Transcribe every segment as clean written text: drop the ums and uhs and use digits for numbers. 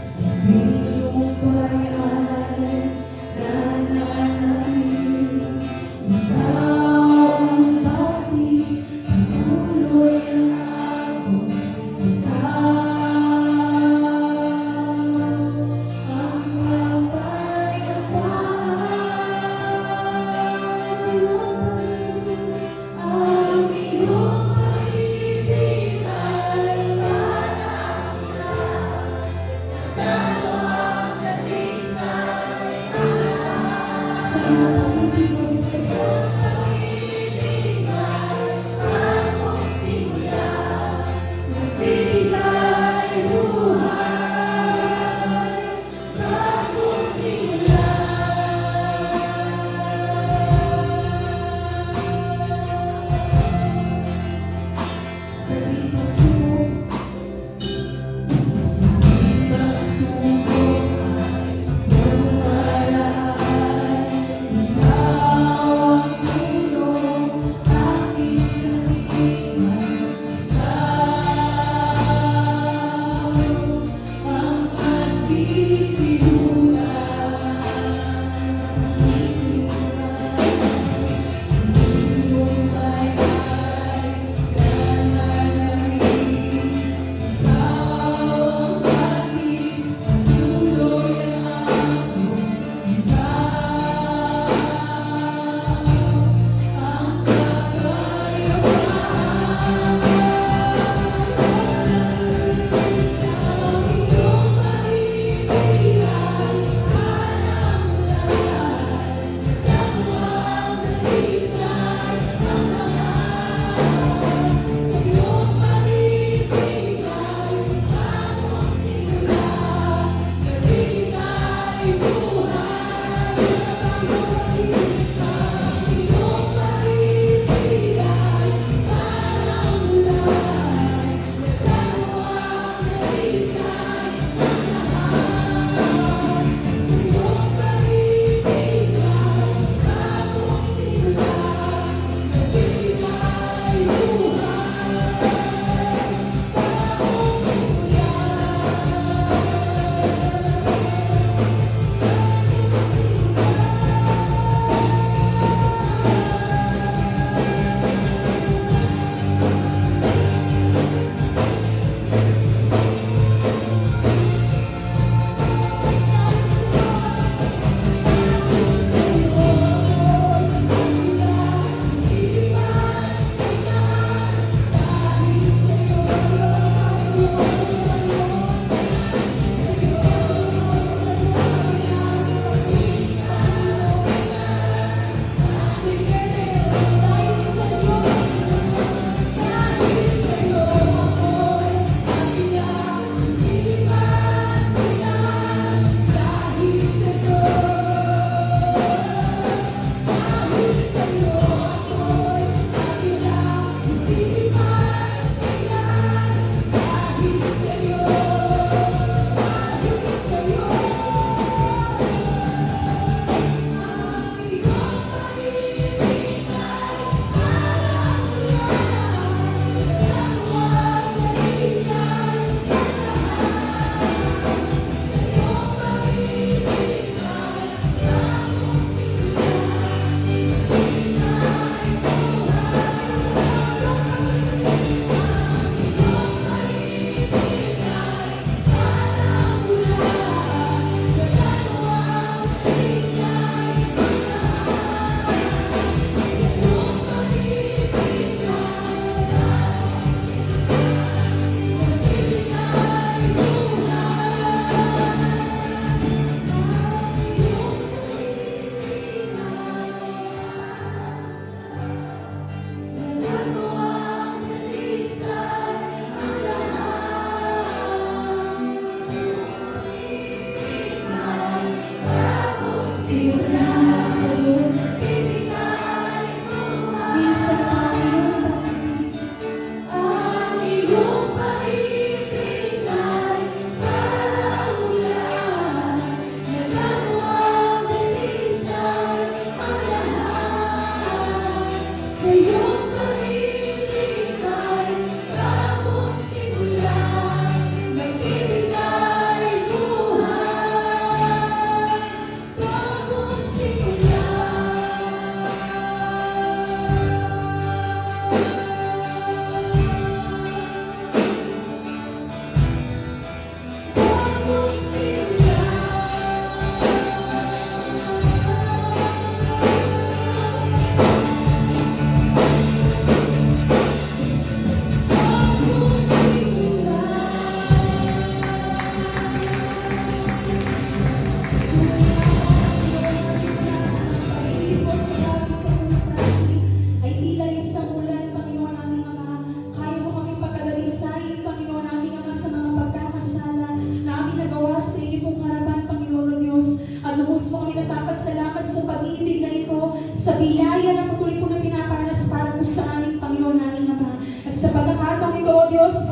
Sa pinumpay ay nananalig. Ikaw ang baptis, patuloy ang agos. Ikaw ang kapayapaan. Ang iyong pag-ibig ay parang ulan.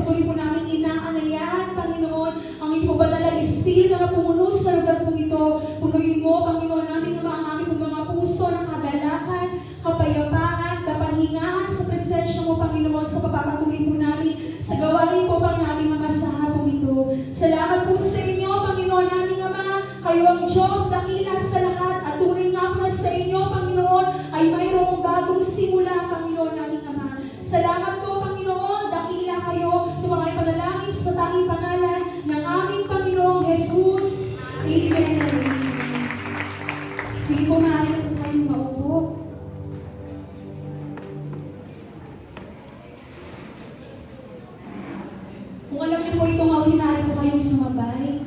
patuloy po namin inaanayahan, Panginoon, ang inyong banal na Espiritu na pumuno sa lugar pong ito. Punuin mo, Panginoon, namin ang aming pong mga puso ng kagalakan, kapayapaan, kapahingahan sa presensya mo, Panginoon, sa papapatuloy po namin sa gawain po, Panginoon, aming Ama sa hapong ito. Salamat po sa inyo, Panginoon, aming Ama. Kayo ang Diyos, dakila sa lahat, at tunay nga po na sa inyo, Panginoon, ay mayroong bagong simula, Panginoon, aming Ama. Salamat po, Panginoon, dakila kayo, tumangay panalangin sa tanging pangalan ng aming Panginoong Jesus. Amen. Sige po, maaari na po kayong maupo. Kung alam niyo po itong awin, maaari po kayong sumabay.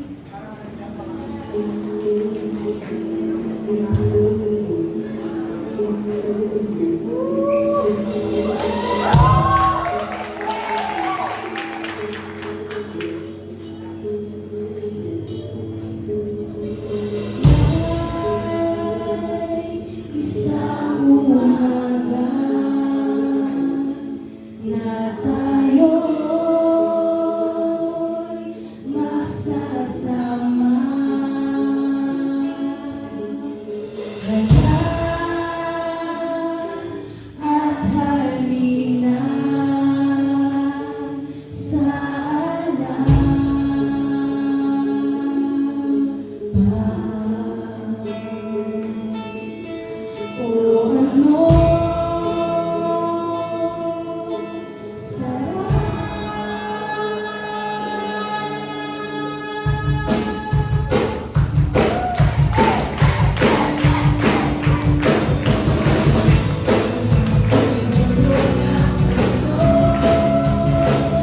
Isang umaga na tayo'y masasama. Halika at halina sa alapan. O ano sarap siguro na ito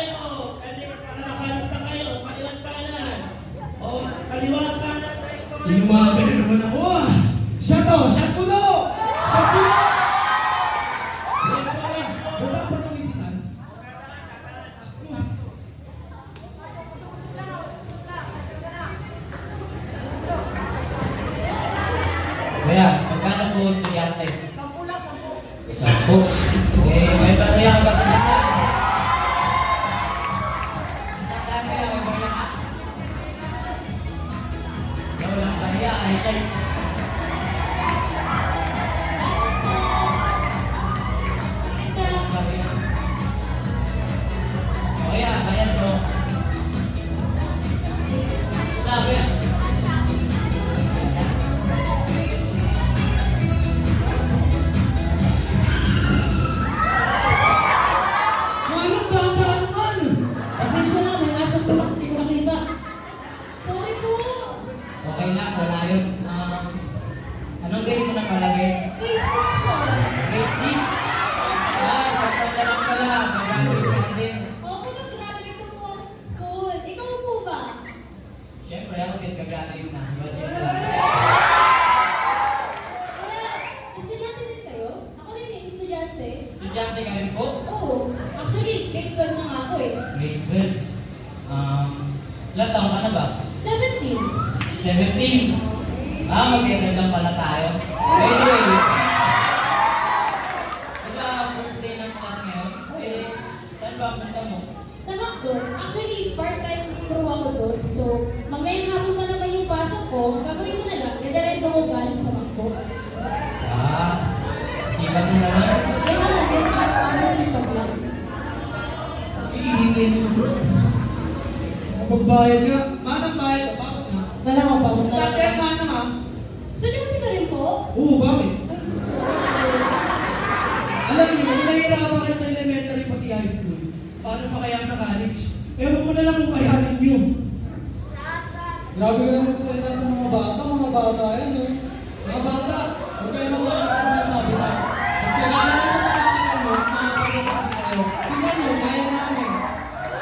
kayo. Nakalas na kayo. Kaliwat kanan. O, kaliwat kanan sa ito. Inumaga na naman ako ah! Shot to! Shot puno! Shot puno! Wala pa nang isitan? Diyos ko. Kaya, magkano po estudyante? 10 lang, 10. Eh, may barya ka ba sa sana? Isang daan kaya, may barya ka? Walang barya, ay guys. Kaya, kaya to. Sabi. Manong, dahan-dahan naman! Pasensya na, may asong tulak, hindi ko nakita. Sorry po. Okay lang, wala yun. Anong grade mo nakalagay? Grade 6 po. Grade 6? Sa taon ka lang pala, mag-graduate ka na din. Opo, nag-graduate ko po ako sa school. Ikaw po ba? Siyempre, ako din ka-graduate na. Iba din lang. Estudyante din kayo? Ako rin eh, estudyante. Estudyante ka rin po? Oo. Actually, grade 12 na nga ako eh. Grade 12. Ilang taon ka na ba? 17. 17. Mag-enroll lang pala tayo. By the way, diba first day ng class ngayon? Eh, saan ba ang punta mo? Sa McDo, actually, part-time crew ako doon. So, mamayang hapon pa naman yung pasok ko. Ang gagawin ko na lang, diretso ko galing sa McDo. Sipat mo naman. Kaya nga din, para sipag lang. Iingay mo bro. Magbayad ka. Manang bayad ka. Bakit nga? Dala mo, papunta lang. Dati, manang ah. Estudyante ka rin po? Oo, bakit? Alam niyo, kung nahihirapan kayo sa elementary pati high school, paano pa kaya sa college? Ewan ko na lang kung kayanin niyo. Grabe kayo magsalita sa mga bata yan, no? Mga bata, huwag kayo mag-alala sa sinasabi na. Magtsagalan nyo sa pag-aaral nyo, makakapagpapas na kayo. Tingnan nyo, kaya namin.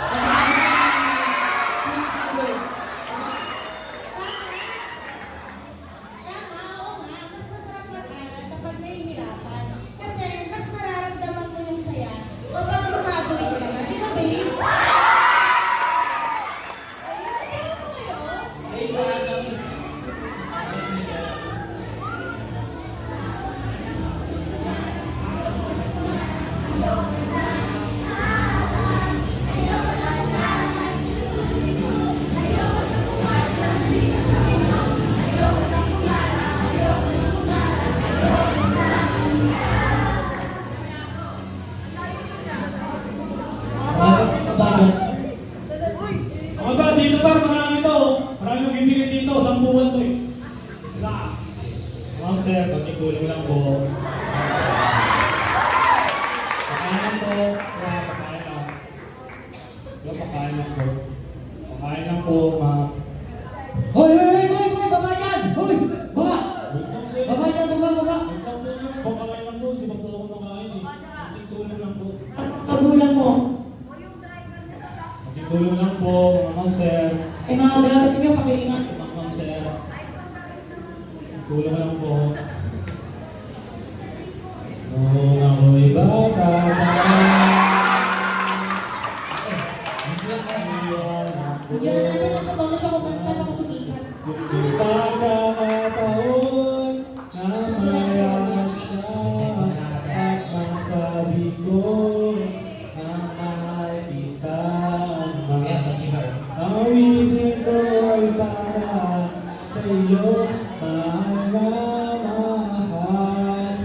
At kaya namin, sabi, Tama, oo nga. Mas masarap mag-aral kapag nahihirapan. Kasi mas mararamdaman mo yung saya kapag graduate ka na. Di ba, babe? Eh, saan kami? Bakit? Mga ba, dito pa, marami to. Marami magbibigay dito, 10 to eh. Wala. Ma'am sir, pagtitulong lang po. Pakain lang po. Wala, pakain lang. Wala, pakain lang po. Pakain lang po, ma'am. Hoy, baba dyan! Hoy, baba! Wait lang sir. Baba dyan, baba! Wait lang po, pakain lang po. Di ba po ako nakain eh. Pagtitulong lang po. Magulang mo. Pagtitulong lang po, ma'am sir. Eh, mga gamit nyo, pakiingat. Ma'am sir. Tulong lang po. Noong ako'y bata pa. Diyan natin, nasa tono siya kumanta na sumikat. Hindi pagkakataon na mayroon siya at masabi ko na mahal kita. Ang awitin ko ay para sa iyo, mahal na mahal.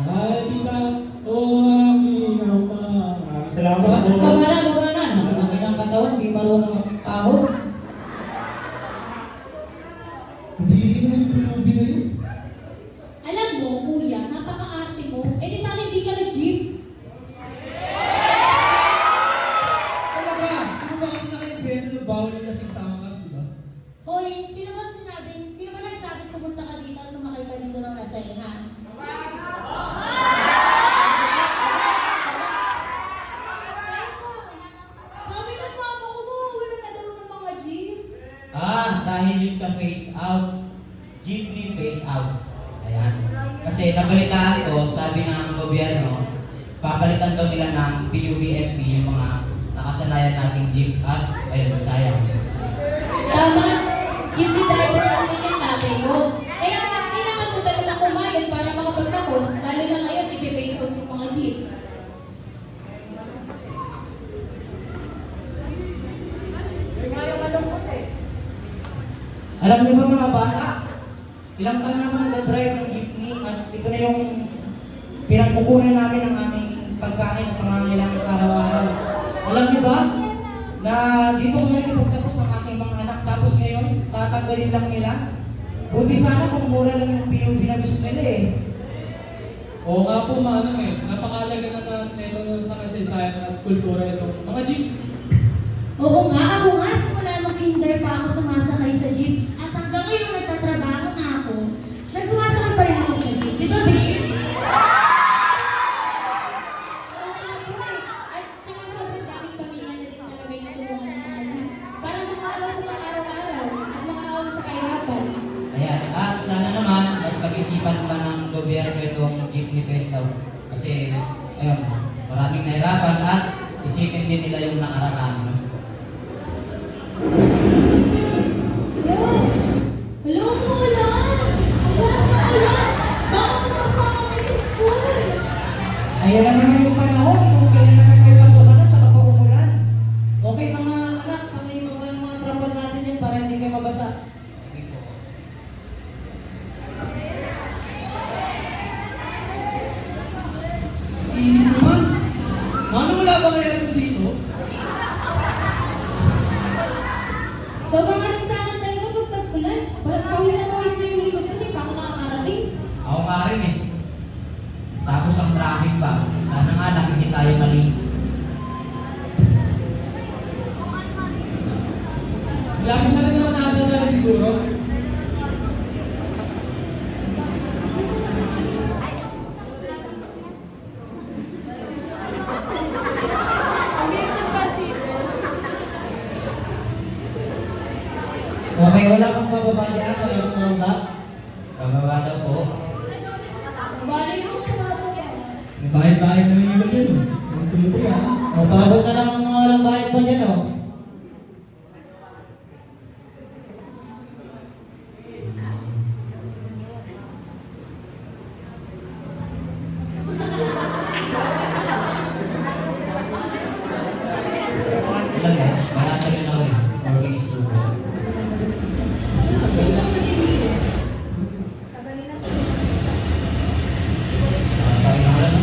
Mahal kita, o aking ama. Maraming salamat po. Baba na! Nakalaki ng katawan, di marunong mag-ahon. Kadiri naman yung pinubi na yun. Alam mo, kuya, napaka-arte mo. Eh di sana hindi ka nag-jeep. Talaga, sino ba kasi naka-invento na bawal yung lasing sa angkas, di ba? Hoy, sino ba nagsabing pumunta ka dito at sumakay ka dito ng laseng, ha? Sa dahil yung sa phase out, jeepney phase out. Ayan. Kasi nabalitaan ko, sabi ng gobyerno, papalitan daw nila ng PUVMP yung mga nakasanayan nating jeep at ayun, sayang. Tama, jeepney driver natin yung tatay mo. Kaya kailangan mo talaga kumayod para makapagtapos, lalo na ngayon, ipipace out yung mga jeep. Alam niyo ba mga bata, ilang taon na ako nag-drive ng jeepney at ito na yung pinagkukunan namin ng aming pagkain at pangangailangan araw-araw. Alam niyo ba na dito ko na ipagtapos ang aking mga anak tapos ngayon tatanggalin lang nila? Buti sana kung mura lang yung PUV na gusto nila eh. Oo nga po, Manong eh. Napakalaga na neto sa kasaysayan at kultura ito. Mga jeep. Oo nga, ako nga, simula nung kinder pa ako sumasakay sa jeep. At hanggang ngayon nagtatrabaho na ako, nagsumasakay pa rin ako sa jeep. Di ba, babe? Oo nga po eh. At saka sobrang daming pamilya na din talaga yung tulungan ng mga jeep. Para makaawas sa mga araw-araw at makaawas sa kahirapan. Ayan. At sana naman, mas pag-isipan pa ng gobyerno itong jeepney phase out. Kasi, ayun, maraming nahirapan at isipin din nila yung nakaraan. No? Hello po lang! Ang lakas na ulan! Baka makasama kayo sa school! Ayan na naman yung panahon kung kailan naman may pasukan at saka pa umulan. Okay mga anak, patayin mo yung mga trapal natin yan para hindi kayo mabasa. Okay po. Init naman. Ano wala ba kaya rin dito? Sobrang alinsangan talaga pag tag-ulan. Pawis na yung likod ko, di pa ako nakakarating. Ako nga rin eh. Tapos ang traffic pa. Sana nga lang hindi tayo mali. Lapit na rin naman natin na siguro. Okay, wala kang bababa dyan, wala kang bababa. Bababa daw po. Balik mo sa mga May bahay-bahay na may iba dyan. Ang tuloy ah. O, pabot na lang ang mga walang bayad mo dyan, oh. Ilan eh? Marata rin ako eh. Working student. Mas tayo na wala no?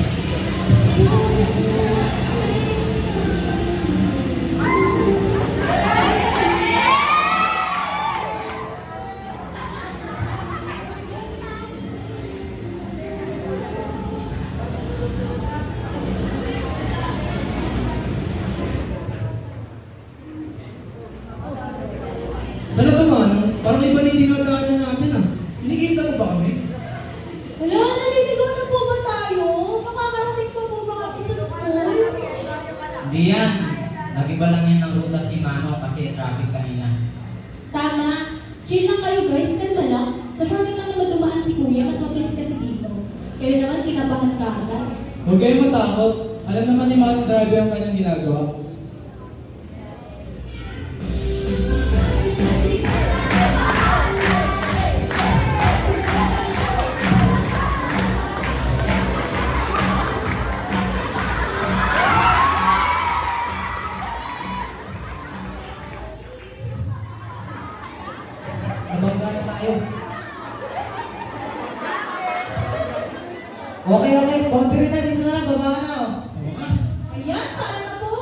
Sana ito Manong? Parang iba na yung dinadaanan natin ah. Kinikita mo ba kami? Wala, naliligaw na po ba tayo? Makakarating pa po ba kami sa school? Hindi yan. Nagiba lang yan ng ruta si Mano kasi traffic kanina. Tama. Chill lang kayo guys, kalma lang. Sa shortcut lang naman dumaan si Kuya, mas mabilis kasi dito. Kayo naman, kinabahan ka agad. Huwag kayo matakot. Alam naman ni Manong driver ang kanyang ginagawa. Nabangga na tayo. Okay. Pagpirin na dito na lang, baba na, oh. Sa wakas. Ayan, para na po.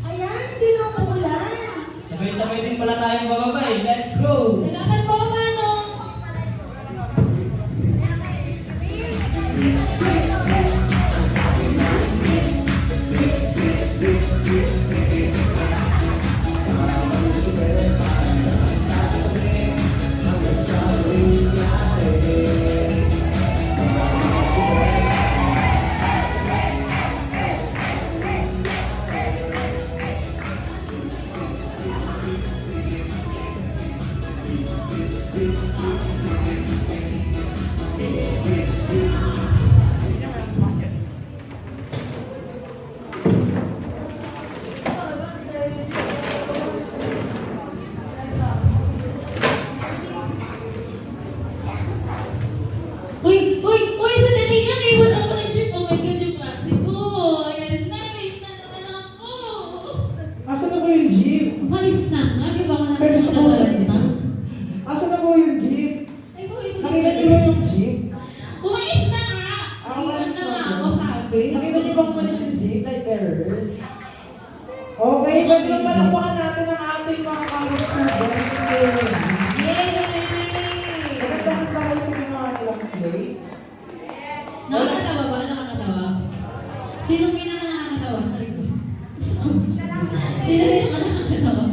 Ayan, hindi na umulan. Sabay-sabay din pala tayong bababa eh. Let's go! Salamat po, Manong. jeep. Umalis na nga, di ba ka Pwede ko po sa jeep. na? Asa na po yung jeep? Ay, kulit Nakita niyo ba yung jeep? Umalis na nga! Ah, Iwan umalis na na nga ba? ako sabi. Nakita niyo bang umalis yung jeep like terrors? Okay, pwede ba palakpakan natin ang ating mga ka-rockstars? Yay! Nagagdahan ba kayo sa ginawa nilang play? Nakakatawa ba? Nakakatawa? Sinong pinaka nakakatawa? Sino pinaka nakakatawa?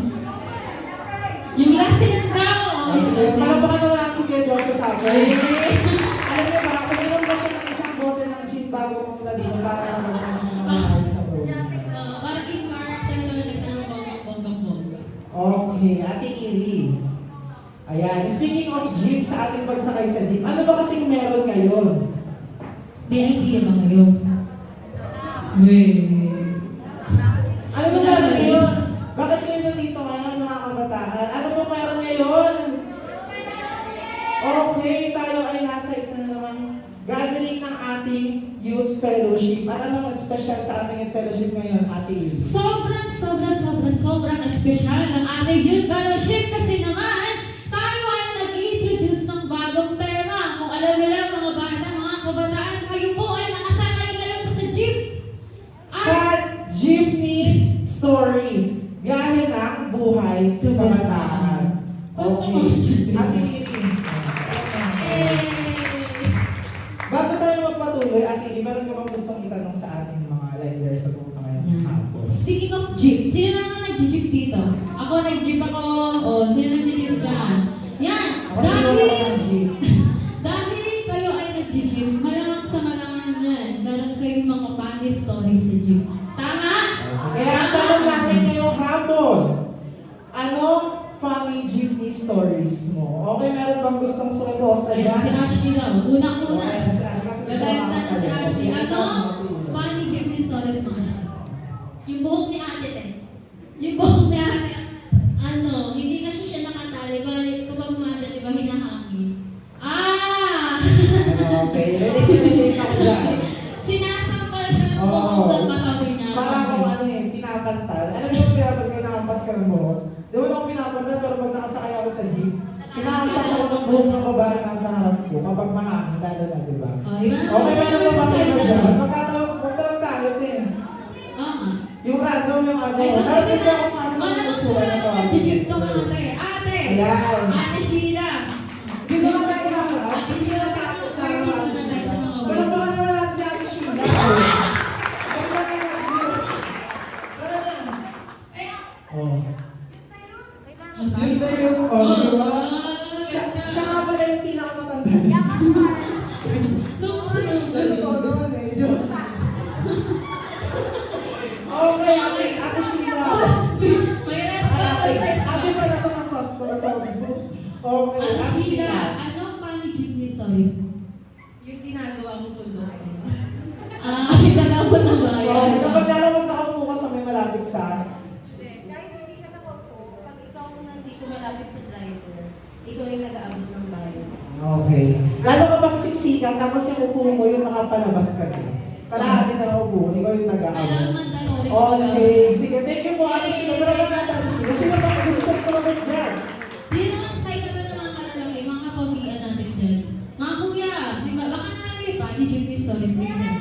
Yung last lang daw! Oh, yung last lang. Palakpakan naman ang si Kuya Jojo sa akin. Yay! Alam niyo ba, uminom ba siya ng isang bote ng gin bago pumunta dito para maganda ng mga ayos sa program? Parang in character talaga siya ng bonggang-bongga. Okay, Ate Iri. Ayan, speaking of jeep, sa ating pagsakay sa jeep, ano ba kasing meron ngayon? May idea ba kayo? Wait. Ano ba meron ngayon? Bakit kayo nandito ngayon, mga kabataan? Ano ba meron ngayon? Okay, tayo ay nasa isa na naman gathering ng ating youth fellowship. At anong special sa ating youth fellowship ngayon, Ate Iri? Sobrang espesyal ng ating youth fellowship kasi naman tayo ay nag-introduce ng bagong tema. Kung alam nila mga bata, mga kabataan, kayo po ay nakasakay ngayon sa jeep. Sa Jeepney Stories, biyahe ng buhay kabataan. Okay. Ate Iri. Bago tayo magpatuloy, Ate Iri, meron ka bang gustong itanong sa ating mga leaders sa pumunta ngayong hapon? Speaking of jeep, sino naman nag-jeep dito? Ako nag-jeep ako. O, sino nag-jeep dyan? Yan! Ako nag-iwan ako ng Jeep. Dahil kayo ay nag-jeep, malamang sa malamang yan, meron kayong mga funny stories sa jeep. Tama? Kaya ang tanong namin ngayong hapon, ano funny jeepney stories mo? Okay, meron bang gustong sumuporta Ayan, dyan? si Ashley daw. Unang-una. Okay, si Ashley, kasi gusto Bebenta na si makakatayo. Ashley. Okay, Ano? ito. Funny jeepney stories mo, Ashley. Yung buhok ni ate eh. Yung buhok niya, Ano, hindi kasi siya nakatali. Bali, kapag umaga, di ba, hinahangin. ah! Okay, ready ako dyan. Sinasampal siya ng Oo. buhok ng katabi niya. Para kung ano eh, pinapantal. Alam mo yung pinapantal na hampas ka ng buhok? Di ba ako pinapantal, pero pag nakasakay ako sa jeep, pinahampas ako ng buhok ng babae nasa harap ko kapag mahangin, lalo na, di ba? Oh, iba na. Okay, meron ka ba Sa kayo side dyan? na. Magtatawag tayo din. Oo. Yung random yung ano. Ay, Pero gusto ko kung ano wala yung na gusto wala na na to. nag-jeep to ate. Ate! Ayan. Ate Sheila! Di ba nga tayo sa harap? Ate Sheila, Sa party harap. muna tayo sa mga Pero wala. baka naman natin si Ate Sheila. Tara na. Oh. Yun na yun. Oh, di ba? Siya nga pala yung pinakamatanda. Nung sa Totoo naman eh. Joke. Okay, Ate Sheila. may respect, may Ate respect. pala ito ng pastor sa ubo. Okay, Ate Ate Sheila, Sheila. anong funny jeepney stories mo? Yung ginagawa mo pundo. Nagabot na ba Oh, yan? kapag nalawag nakaupo ka sa may malapit sa Kahit hindi ka nakaupo, pag ikaw nandito malapit sa driver, ikaw yung nag-aabot ng bayan. Okay. Lalo kapag siksikan, tapos yung upo mo yung nakapalabas ka din. Kalahati na lang upo, ikaw yung Alam taga-abot. man tanong Okay, sige. Thank you po, Ate Sheila. Pero wala sa Ate Sheila. Sino ba ang gusto sa mga dyan? Hindi naman sa side na ng mga kalalaki, mga kapogian natin dyan. Mga kuya, di ba? Baka naman kayo pa, di jeepney stories din dyan.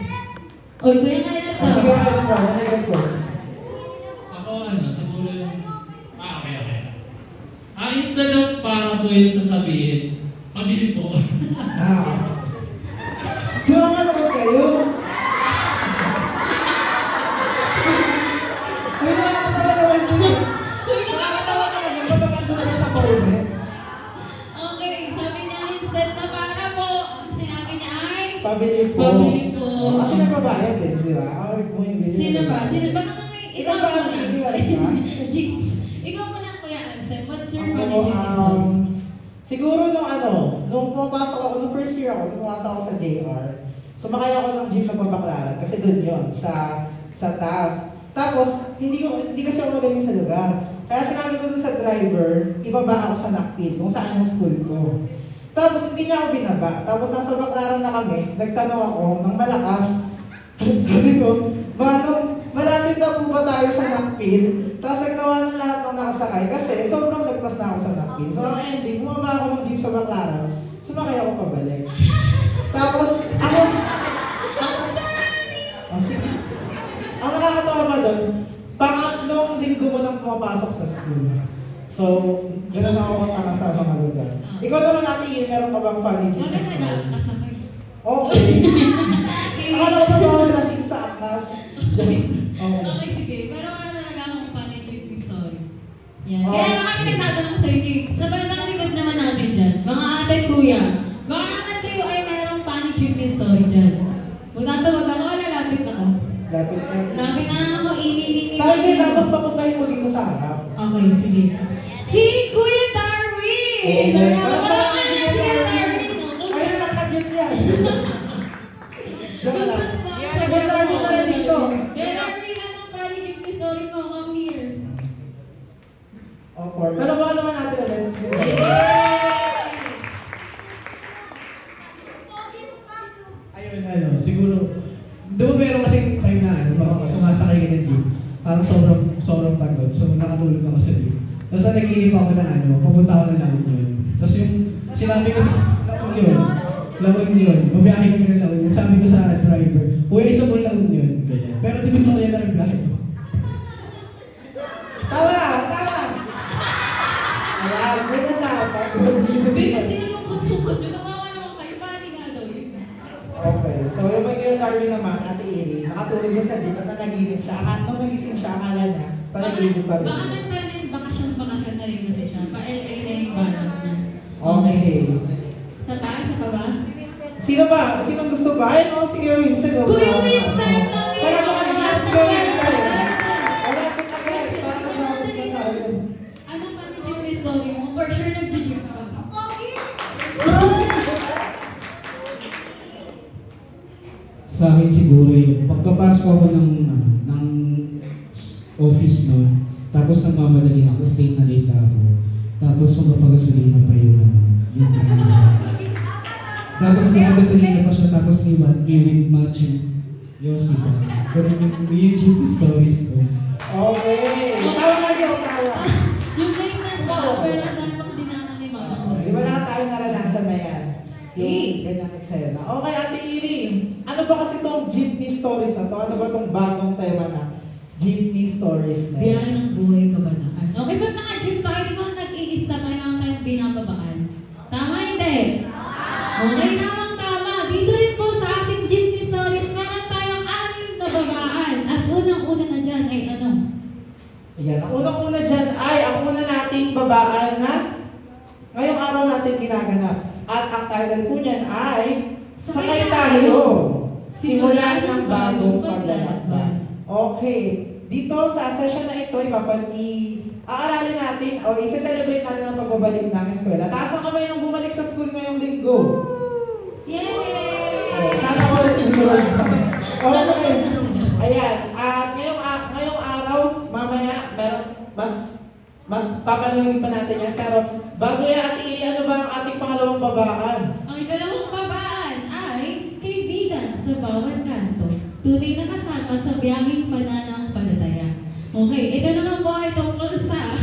Oy, kuya nga yan Ah, sige, ano ba? Ano yung request? Ako siguro yung... okay. Instead of para po yung sasabihin, pabili po. Di ba nga naman kayo? May nakakatawa naman yun. Nakakatawa naman yun kapag andun ka sa comment. Okay, sabi niya, instead na para po, sinabi niya ay, Pabili po. Pabili po. Kasi nagbabayad eh, di ba? Ako mo yung bili. sino ba? Sino ba? Baka may, Ikaw ba ang bibigyan ka? Jinx. Ikaw muna, Kuya Ansem. What's your Ako, funny jeepney story? siguro nung pumapasok ako, nung first year ako, nung pumasok ako sa JR, sumakay ako ng jeep ng Babaklaran kasi doon yun, sa Taft. Tapos, hindi kasi ako magaling sa lugar. Kaya sinabi ko dun sa driver, ibaba ako sa Nakpil, kung saan yung school ko. Tapos, hindi niya ako binaba. Tapos, nasa Baklaran na kami, nagtanong ako ng malakas. Sabi ko, Manong, malapit na po ba tayo sa Nakpil? Tapos nagtawa ng lahat ng nakasakay kasi sobrang lagpas na ako sa Nakpil. So ang ending, bumaba ako ng jeep sa Baclaran, sumakay ako pabalik. Tapos ako, oh, sige. Ang nakakatawa pa doon, pangatlong linggo mo nang pumapasok sa school. So, gano'n ako kataka sa mga lugar. Ikaw naman natin, meron ka bang funny jeep? Wala na kasakay. Okay. Akala ko ba sa mga lasing sa akas? Okay. Okay, sige. Pero wala talaga akong funny jeepney story. Yan. Oh. Kaya bakit nagtatanong sa inyo, sa bandang likod naman natin dyan, mga ate at kuya, baka naman kayo ay mayroong funny jeepney story dyan. Magtatawag ako, lalapit ako. Lapit na. Lapit na lang ako, ini. Tayo din, tapos papuntahin mo dito sa harap. Okay, sige. Si Kuya Darwin! Okay. Parang si Kuya Darwin. Ayun, nakagit yan. Diyan lang. Sa Kuya Darwin na rin dito. Kuya Darwin, anong funny jeepney story mo? Come here. Awkward. Pero baka naman natin ulit. Ayun, ano, siguro, di ba meron kasing time na ano, baka sumasakay ka ng jeep, parang sobrang pagod, so nakatulog ako sa jeep. Tapos nag-iinip ako na ano, pupunta ako ng La Union. Tapos yung sinabi ko sa La Union, babiyahe kami ng La Union, sabi ko sa driver, uy, isa mo La Union, ganyan. Pero di gusto ko niya lang yung biyahe ko. Tama! Tama! Ayan, ganyan na. Hindi kasi nalungkot-lungkot yun. Namawa naman kayo. Funny nga daw yun. Okay, so yung Kuya Darwin naman, Ate Iri, nakatulog siya sa jeep at nanaginip siya. Nung nagising siya, akala niya, panaginip pa rin. Baka nagtanin, bakasyon na rin kasi siya. Pa-LA na yung balak niya. Okay. Sa taas, sa baba? Sino ba? Sinong gusto ba? Ayun, oh, si Kuya Vincent. oh. Kuya Vincent! Kuya Para baka Vincent! last Last Kuya na Vincent. Vincent! Malapit na guys, para matapos na tayo. Anong funny jeepney story mo? For sure nag-jeep ka. Sa akin siguro yung pagkapasok ako ng office noon, tapos nagmamadali ako, late na late ako. Tapos magpapagasolina pa yung yung driver. Tapos magpapagasolina pa siya, tapos may wind match yung sipa. Pero yung jeep stories ko. Okay. Tawa na yun, tawa. Yung late na siya, pero dahil pang dinaanan ni Mama. Di ba lahat tayo naranasan na yan? Yung ganyang eksena. Okay, Ate Iri, ano ba kasi itong jeepney stories na to? Ano ba itong bagong tema na jeepney stories na Biyahe yan? ng buhay ka ba na? Okay, ba't naka-jeep tayo? Di ba nag-iista tayo ng tayong binababaan? Tama, hindi? Okay namang tama. Dito rin po sa ating jeepney stories, meron tayong 6 na babaan. At unang-una na dyan ay ano? Ayan, ang unang-una dyan ay ang una nating babaan na ngayong araw natin ginaganap. At ang title po niyan ay Sakay Tayo! Simulan ng bagong paglalakbay. Okay, dito sa session na ito, aaralin natin o isa-celebrate natin ang pagbabalik ng eskwela. Taas ang kamay ng bumalik sa school ngayong linggo. Yay! Oh, sana ko rin enjoy. Okay. Nalungkot na sila. Ayan, at ngayong araw, mamaya, meron, mas papaluhin pa natin yan. Pero bago yan, Ate Iri, ano ba ang ating pangalawang babaan? Ang ikalawang babaan ay kaibigan sa bawat kanto. Tunay na kasama sa biyaheng pananampalataya. Okay, ito naman po ay tungkol sa...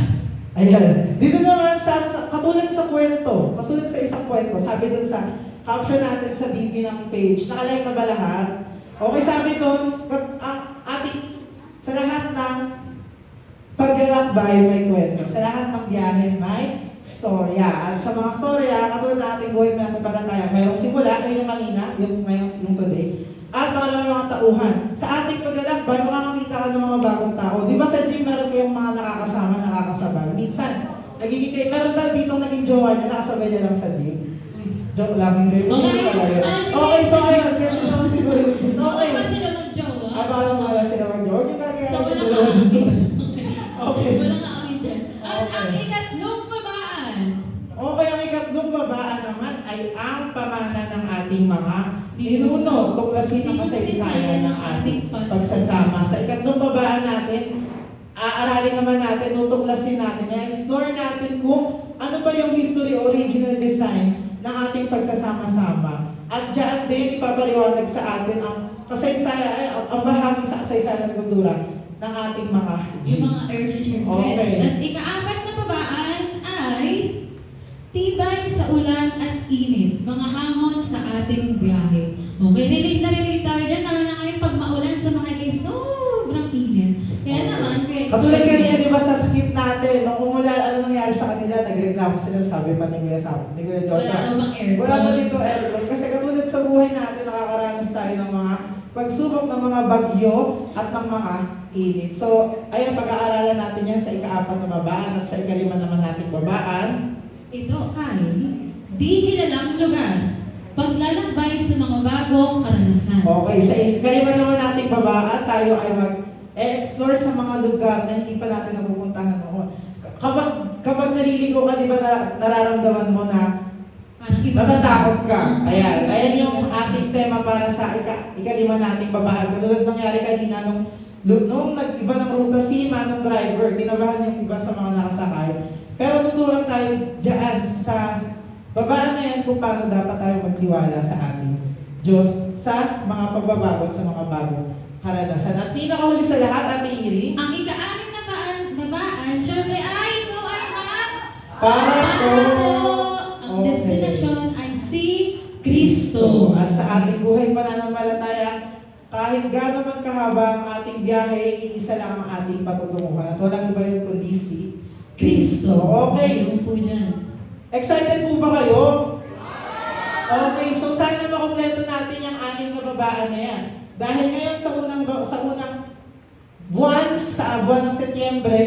Ayan, dito naman katulad sa kwento, kasulad sa isang kwento, sabi dun sa caption natin sa DP ng page, nakalike na ba lahat? Okay, sabi dun, ang ating, sa lahat ng paglalakbay may kwento, sa lahat ng biyahe may storya. At sa mga storya, katulad na ating buhay may palataya, mayroong simula, ayun yung kanina, yung today, at mga tauhan. Sa ating paglalakbay, makakakita ka ng mga bagong tao. Di ba sa gym meron kayong mga nakakasama, nakakasabay? Minsan, nagiging kayo, meron ba ditong naging jowa niya, nakasabay niya lang sa gym? Joke lang, hindi. Okay, so ayun, kasi naman siguro yung gusto. Okay. Ba sila mag-jowa? Paano wala sila mag-jowa? Yung kagaya. So, wala ka amin. Okay. Wala ka amin dyan. At ang ikatlong babaan. Okay, ang ikatlong babaan naman ay ang pamana ng ating mga ninuno. Tuklasin ang kasaysayan ng ating pagsasama. Sa ikatlong babaan natin, aaralin naman natin, tutuklasin natin, i-explore natin kung ano ba yung history, original design ng ating pagsasama-sama. At diyan din ipapaliwanag sa atin ang kasaysayan, ang bahagi sa kasaysayan ng kultura ng ating mga Yung mga early churches. Okay. At ika-apat na babaan ay tibay sa ulan at init, mga hamon sa ating biyahe. Okay, relate na relate tayo dyan. Lalo na ngayon pag maulan sa mga kayo, sobrang init. Kaya naman, Katulad kanina, di ba sa skit natin, nung umulan, ano nangyari sa kanila, nagreklamo sila, sabi pa ni Kuya Sam, ni Kuya Joshua. wala namang aircon. Wala na dito aircon. Kasi katulad sa buhay natin, nakakaranas tayo ng mga pagsubok ng mga bagyo at ng mga init. So, ayan, pag-aaralan natin yan sa ika-4 na babaan at sa ika-5 naman nating babaan. Ito ay di kilalang lugar. Paglalakbay sa mga bagong karanasan. Okay, sa ika-5 naman nating babaan, tayo ay mag-explore sa mga lugar na hindi pa natin napupuntahan noon. Kapag naliligo ka, di ba nararamdaman mo na Parang iba. natatakot ka? Ayan yung ating tema para sa ika-5 nating babaan. Katulad nangyari kanina nung nag-iba ng ruta si Manong driver, kinabahan yung iba sa mga nakasakay. Pero tuturuan tayo dyan sa babaan na yan kung paano dapat tayo magtiwala sa ating Diyos sa mga pagbabago at sa mga bagong karanasan. At pinakahuli sa lahat, Ate Iri, Ang ika-6 na babaan, syempre ay ikaw ay para po. Ang Okay. destinasyon ay si Kristo. At sa ating buhay pananampalataya, kahit gaano man kahaba ang ating biyahe, isa lang ang ating patutunguhan. At walang iba yun kundi si Kristo. Okay. Ayun po dyan. Excited po ba kayo? Okay, so sana makumpleto natin yung 6 na babaan na yan. Dahil ngayon sa unang buwan, sa buwan ng Setyembre,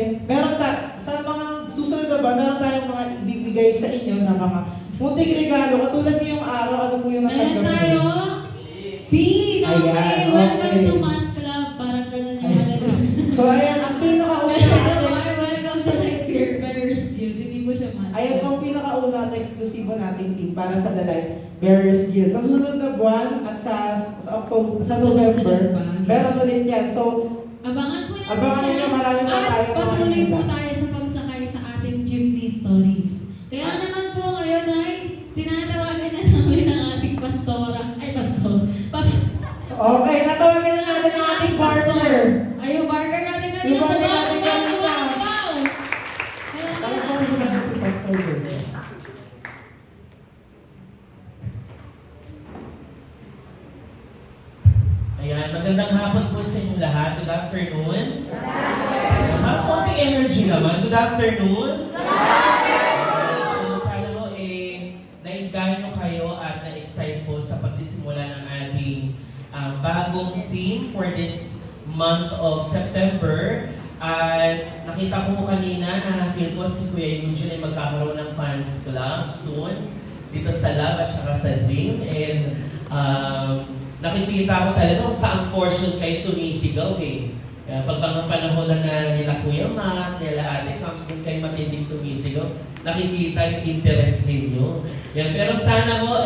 sa mga susunod na ba, meron tayong mga ibibigay sa inyo na mga munting regalo. Katulad ngayong araw, ano po yung Meron natanggap tayo. niyo? Pin. Okay. Ayan, Welcome okay. to Man Club. Parang ganun yung halaga. So ayan, ang pinakauna Welcome to Light Bearers Guild. Hindi mo siya man. ayan ang pinakauna at eksklusibo nating team para sa The Light Bearers Guild. Sa susunod na buwan at sa October, sa November, meron ulit yan. So, Abangan po natin. abangan yan. ninyo, marami pa At tayo. patuloy po tayo sa pagsakay sa ating jeepney stories. Kaya naman po ngayon ay tinatawagan na namin ang ating pastora. Okay, natawagan na natin ang ating partner. Ay, yung partner natin kanina. Yung partner natin kanina. Wow! Kaya Tawagin mo natin si Pastor Jose. Ayan, magandang hapon po sa inyo lahat. Good afternoon. Konting energy naman. Good afternoon. So, sana mo nainganyo kayo at na-excite po sa pagsisimula ng ating bagong theme for this month of September. At nakita ko kanina na feel ko si Kuya Eugene ay magkakaroon ng fans club soon dito sa Love at saka sa Dream. And nakikita ko talaga kung saan portion kayo sumisigaw eh. Kaya pag mga panahon na nila Kuya Mac, nila Ate Cams, din kayo matinding sumisigaw, nakikita yung interest ninyo. Yan. Pero sana ho,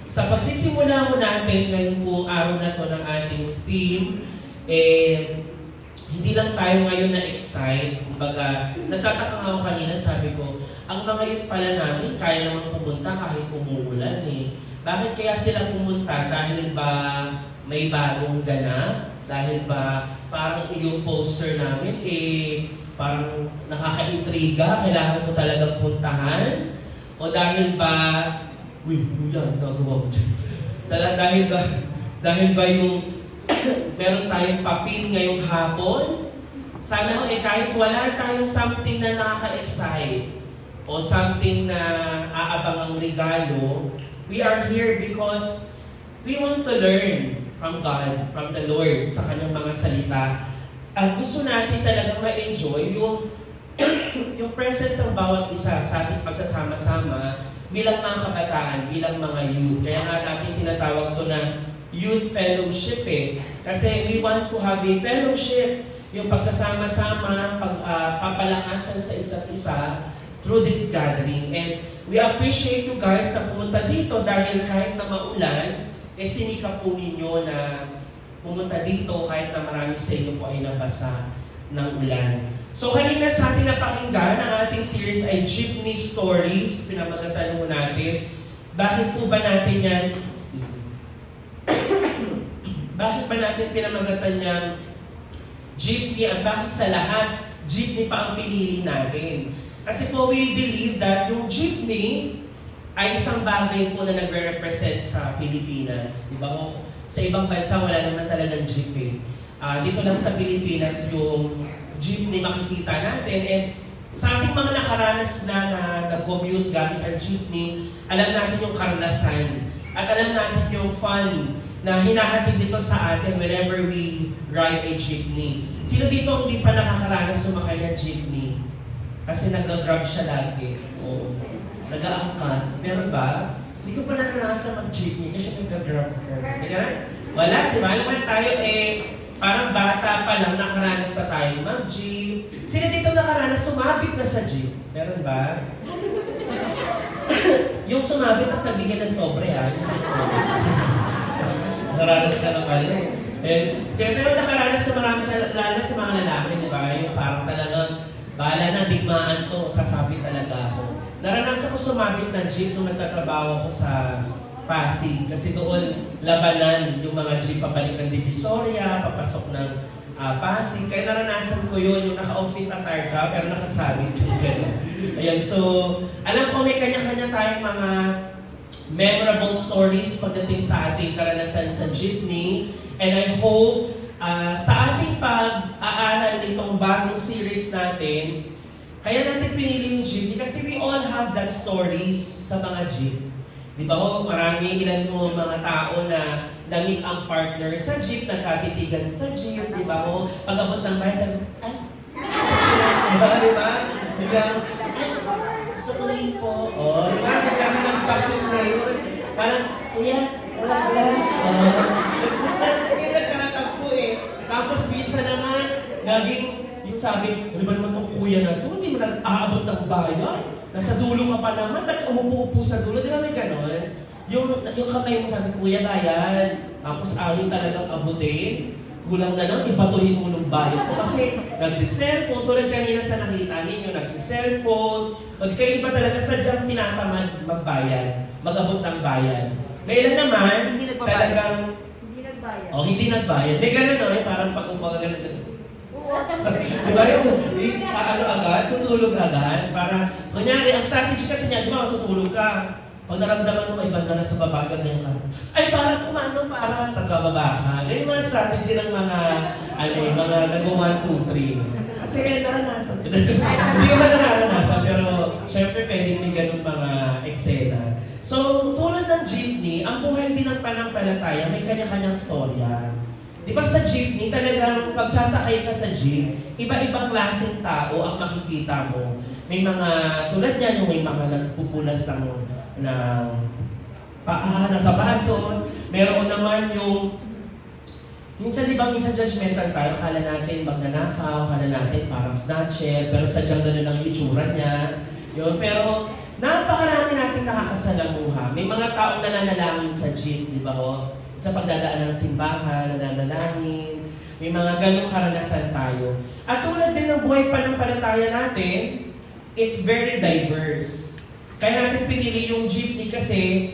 sa pagsisimula mo natin ngayong buong araw na to ng ating team, hindi lang tayo ngayon na-excite. Kumbaga, nagtataka nga ako kanina, sabi ko, ang mga youth pala namin, kaya namang pumunta kahit umuulan eh. Bakit kaya sila pumunta? Dahil ba may bagong ganap? Dahil ba parang yung poster namin parang nakaka-intriga, kailangan ko talagang puntahan? O dahil ba, yan, nagawa ko dyan. Dahil ba yung meron tayong papin ngayong hapon? Sana kahit wala tayong something na nakaka-excite o something na aabangang regalo, we are here because we want to learn from God, from the Lord, sa Kanyang mga salita. At gusto natin talagang ma-enjoy yung presence ng bawat isa sa ating pagsasama-sama bilang mga kabataan, bilang mga youth. Kaya nga natin tinatawag to na youth fellowship eh. Kasi we want to have a fellowship, yung pagsasama-sama, papalakasan sa isa't isa through this gathering. And we appreciate you guys na pumunta dito dahil kahit na maulan, sinikap po ninyo na pumunta dito kahit na marami sa inyo po ay nabasa ng ulan. So kanina sa ating napakinggan, ang ating series ay Jeepney Stories. Pinamagatan mo natin, bakit po ba natin yan, bakit ba natin pinamagatan niyang jeepney at bakit sa lahat, jeepney pa ang pinili natin? Kasi po, we believe that yung jeepney ay isang bagay po na nagre-represent sa Pilipinas. Di ba ho? Sa ibang bansa, wala naman talagang jeepney. Dito lang sa Pilipinas, yung jeepney makikita natin. And sa ating mga nakaranas na nag-commute gamit ang jeepney, alam natin yung karanasan. At alam natin yung fun na hinahatid dito sa atin whenever we ride a jeepney. Sino dito hindi pa nakakaranas sumakay ng jeepney? Kasi nag-grab siya lagi. O nag-aangkas. Meron ba? Hindi ko pa naranasan mag-jeepney kasi nag-grab ka. Wala, di ba? Lahat tayo parang bata pa lang nakaranas na tayo mag-jeep. Sino dito nakaranas sumabit na sa jeep? Meron ba? Yung sumabit na sabihin ng sobre nakaranas ka na pala pero nakaranas sa marami lalo sa mga lalaki, di ba? Yung parang talagang bahala na, digmaan to, sasabi talaga ako. Naranasan ko sumabit ng jeep nung nagtatrabaho ko sa Pasig. Kasi doon, labanan yung mga jeep pabalik ng Divisoria, papasok ng Pasig. Kaya naranasan ko yun, yung naka-office attire ka, pero nakasabit yung gano'n. Ayan, so, alam ko may kanya-kanya tayong mga memorable stories pagdating sa ating karanasan sa jeepney. And I hope sa ating pag-aaral nitong bagong series natin, kaya natin pinili yung jeepney kasi we all have that stories sa mga jeep. Di ba ho, marami ilan mo mga tao na na-meet ang partner sa jeep, nagkatitigan sa jeep, di ba ho? Pag-abot ng bayan, sabi, ay, di ba? Biglang, sorry po. O, di ba? Biglang ng bakit na yun. Parang, kuya, wala. Nagkaratagpo Tapos minsan naman, naging, yung sabi, ano ba naman itong kuya na ito? Hindi mo nag-aabot ng bayan. Nasa dulo ka pa naman, ba't umupo sa dulo? Di ba may ganon? Yung kamay mo sabi, kuya bayan. Tapos ayaw talagang abutin. Kulang na lang, ibatuhin mo ng bayad mo. Kasi nagsiselfone, tulad kanina sa nakita ninyo, nagsiselfone. O di kayo iba talaga sadyang tinatamad magbayad, mag-abot ng bayad. May ilan naman, talagang... Hindi nagbayad. Hindi nagbayad. May gano'n parang pag umaga gano'n. Oo, Di ba yung agad, tutulog agad. Para, kunyari, ang strategy kasi niya, di ba, tutulog ka. Pag naramdaman mo may banda na sa baba, agad na yung ka. Ay, parang kumano, tapos bababa ka. Yung mga strategy ng mga, mga nag-1, 2, 3. Kasi naranasan. Hindi ko ba naranasan, pero syempre pwedeng may ganun mga eksena. So, tulad ng jeepney, ang buhay din ng pananampalataya, may kanya-kanyang storya. Di ba sa jeepney, talagang pagsasakay ka sa jeep, iba-ibang klaseng tao ang makikita mo. May mga, tulad niyan, yung may mga nagpupulas ng paa, ng sapatos. Meron naman yung, minsan judgmental tayo, akala natin magnanakaw, akala natin parang snatcher, pero sadyang gano'n ang itsura niya. Yun, pero napakarami natin nakakasalamuha. May mga taong nananalangin sa jeep, di ba ho? Sa pagdadaan ng simbahan, nananalangin. May mga ganong karanasan tayo. At tulad din ng buhay pananampalataya natin, it's very diverse. Kaya natin pinili yung jeepney kasi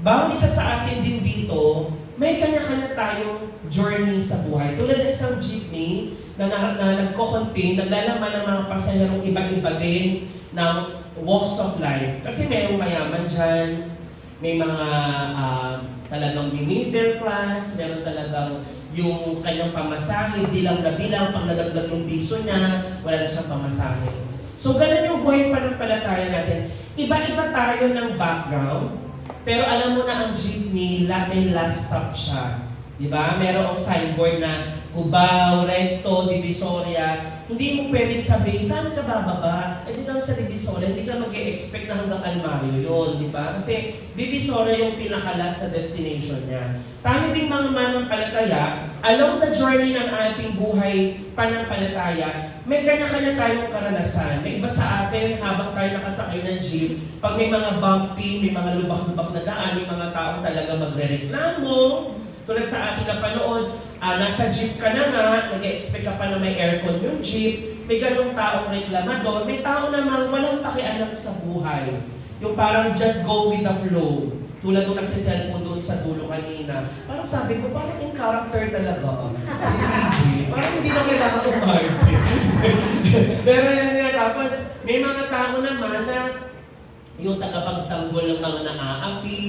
bawat isa sa atin din dito, may kanya-kanya tayong journey sa buhay. Tulad ng isang jeepney na nagko-contain, naglalaman ng mga pasaherong iba-iba din ng walks of life. Kasi mayroong mayaman dyan, may mga talagang middle class, meron talagang yung kanyang pamasahe, bilang na bilang, pag nadagdag yung piso niya, wala na siyang pamasahe. So, ganun yung buhay pananampalataya natin. Iba-iba tayo ng background, pero alam mo na ang jeepney, may last stop siya. Diba? Merong signboard na Cubao, Recto, Divisoria. Hindi mo pwedeng sabihin, saan ka bababa? Eh, dito sa Divisoria, hindi ka mag-e-expect na hanggang Almario yun, di ba? Kasi Divisoria yung pinakalas sa destination niya. Tayo din mga manampalataya, along the journey ng ating buhay panampalataya, may kanya-kanya tayong karanasan. May iba sa atin, habang tayo nakasakay ng jeep, pag may mga bumpy, may mga lubak-lubak na daan, may mga taong talaga magre-reklamo. Tulad sa ating napanood, nasa jeep ka na nga, nag-expect ka pa na may aircon yung jeep, may ganong taong reklamador, may tao namang walang pakialam sa buhay. Yung parang just go with the flow. Tulad nung nagsiselfone doon sa dulo kanina. Parang sabi ko, parang in character talaga si CJ. Parang hindi na kailangan umarte. Pero yan nga, tapos may mga tao naman na yung tagapagtanggol ng mga naaapi.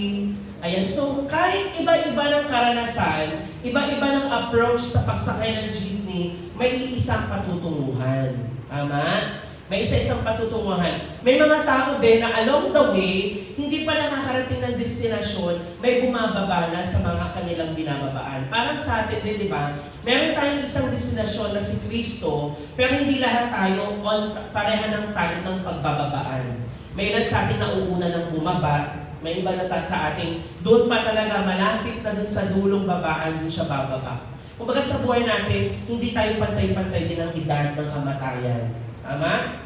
Ayan, so kahit iba-iba ng karanasan, iba-iba ng approach sa pagsakay ng jeepney, may iisang patutunguhan. Tama? May isa-isang patutunguhan. May mga tao din na along the way, hindi pa nakakarating ng destinasyon, may bumababa na sa mga kanilang binababaan. Parang sa atin din, di ba? Meron tayong isang destinasyon na si Kristo, pero hindi lahat tayo pareha ng time ng pagbababaan. May ilan sa atin na uuna ng bumaba, may iba na sa atin, doon pa talaga malapit na doon sa dulong babaan, doon siya bababa. Kumbaga sa buhay natin, hindi tayo pantay-pantay din ang edad ng kamatayan. Tama?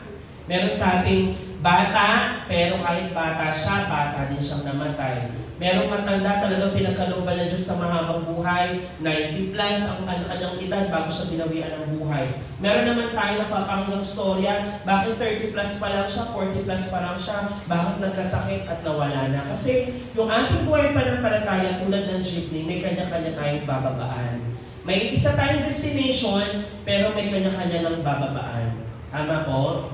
Meron sa ating bata, pero kahit bata siya, bata din siyang namatay. Merong matanda talagang pinagkalooban ng Diyos sa mahabang buhay, 90 plus ang kanyang edad bago siya binawian ng buhay. Meron naman tayo napapakinggang storya, bakit 30 plus pa lang siya, 40 plus pa lang siya, bakit nagkasakit at nawala na. Kasi yung ating buhay pananampalataya tulad ng jeepney, may kanya-kanya tayong bababaan. May isa tayong destination, pero may kanya-kanya ng bababaan. Tama po?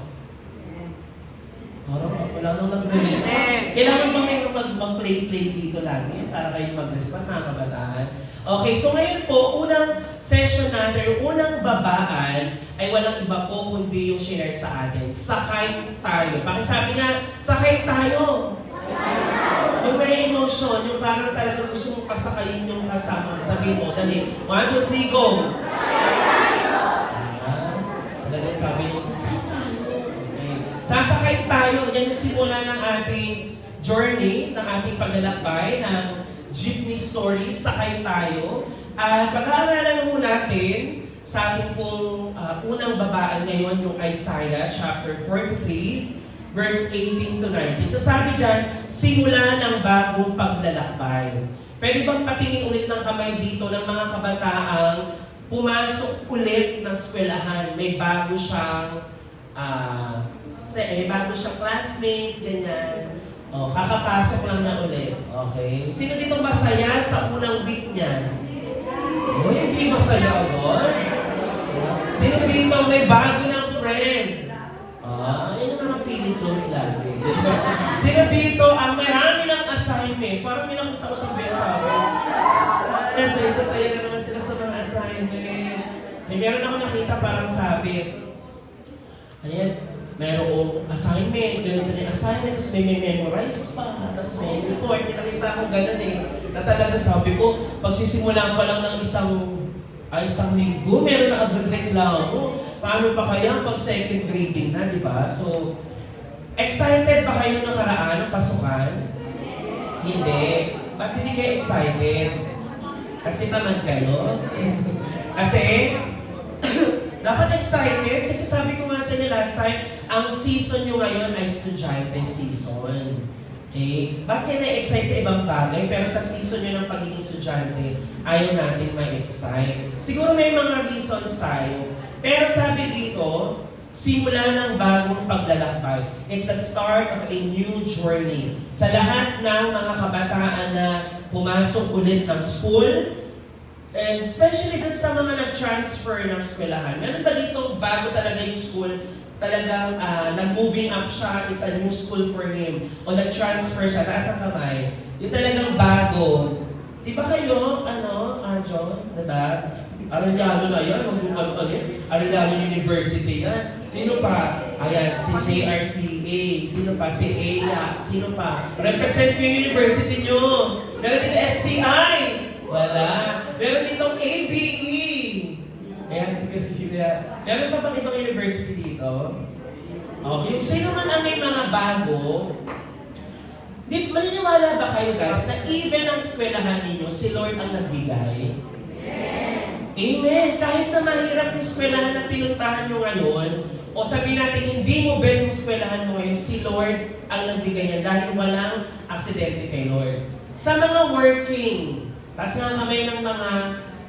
Parang wala nang nag-respond. Kailangan ba may mag-play-play dito lagi para kayo mag-respond, mga kabataan? Okay, so ngayon po, unang session natin, yung unang babaan, ay walang iba po kundi yung share sa atin. Sakay tayo. Pakisabi nga, sakay tayo! Yung may emotion, yung parang talaga gusto mong pasakayin yung kasama mo. Sabihin mo, dali. 1, 2, 3, go! Talagang sabi mo, sasakay tayo. Okay. Sasakay tayo. Yan yung simula ng ating journey, ng ating paglalakbay, ng jeepney story, sakay tayo. At pag-aaralan mo natin sa ating pong unang babaan ngayon, yung Isaiah chapter 43, verse 18 to 19. So sabi dyan, simula ng bagong paglalakbay. Pwede bang patingin ulit ng kamay dito ng mga kabataang pumasok ulit ng eskwelahan? May bago siyang classmates, ganyan. O, kakapasok lang na ulit. Okay? Sino dito masaya sa unang week niyan? O, hindi masaya agad? Sino dito may bago ng friend? Yun ang mga feeling close lagi. Sino dito ang marami ng assignment? Parang may nakita ko sa besawe. Sasaya na naman sila sa mga assignment. May meron ako nakita parang sabi, ayan, merong assignment, ganito yung assignment, tapos may memorize pa, tapos may report. May nakita akong gano'n na talaga sabi ko, pagsisimulan pa lang ng isang linggo, meron na agad reklamo. Paano pa kaya pag second grading na, di ba? So, excited ba kayo nakaraan ng pasukan? Hindi. Ba't hindi kayo excited? Kasi tamad kayo? Kasi, dapat excited kasi sabi ko nga sa inyo last time, ang season nyo ngayon ay estudyante season. Okay? Ba't kayo na-excite sa ibang bagay pero sa season nyo ng pagiging estudyante, ayaw natin ma-excite? Siguro may mga reasons tayo. Pero sabi dito, simula ng bagong paglalakbay. It's the start of a new journey. Sa lahat ng mga kabataan na pumasok ulit ng school, and especially dun sa mga nag-transfer ng eskwelahan. Meron ba dito bago talaga yung school, talagang nag-moving up siya, it's a new school for him, o nag-transfer siya, taas ang kamay. Yung talagang bago. Di ba kayo, John, diba? Arellano na yan, Arellano University yan. Sino pa? Ayan, si JRCA. Sino pa? Si EA. Sino pa? Represent yung university nyo. Meron dito STI. Wala. Meron ditong ABE. Ayan, si Casilia. Meron pa bang ibang university dito? Okay. Sino man ang may mga bago, maniniwala ba kayo guys na even ang eskwelahan ninyo, si Lord ang nagbigay? Amen. Kahit na mahirap yung eskwelahan na pinuntahan nyo ngayon, o sabihin natin, hindi mo bet yung eskwelahan mo ngayon, si Lord ang nagbigay niya dahil walang aksidente kay Lord. Sa mga working, taas nga kamay ng mga,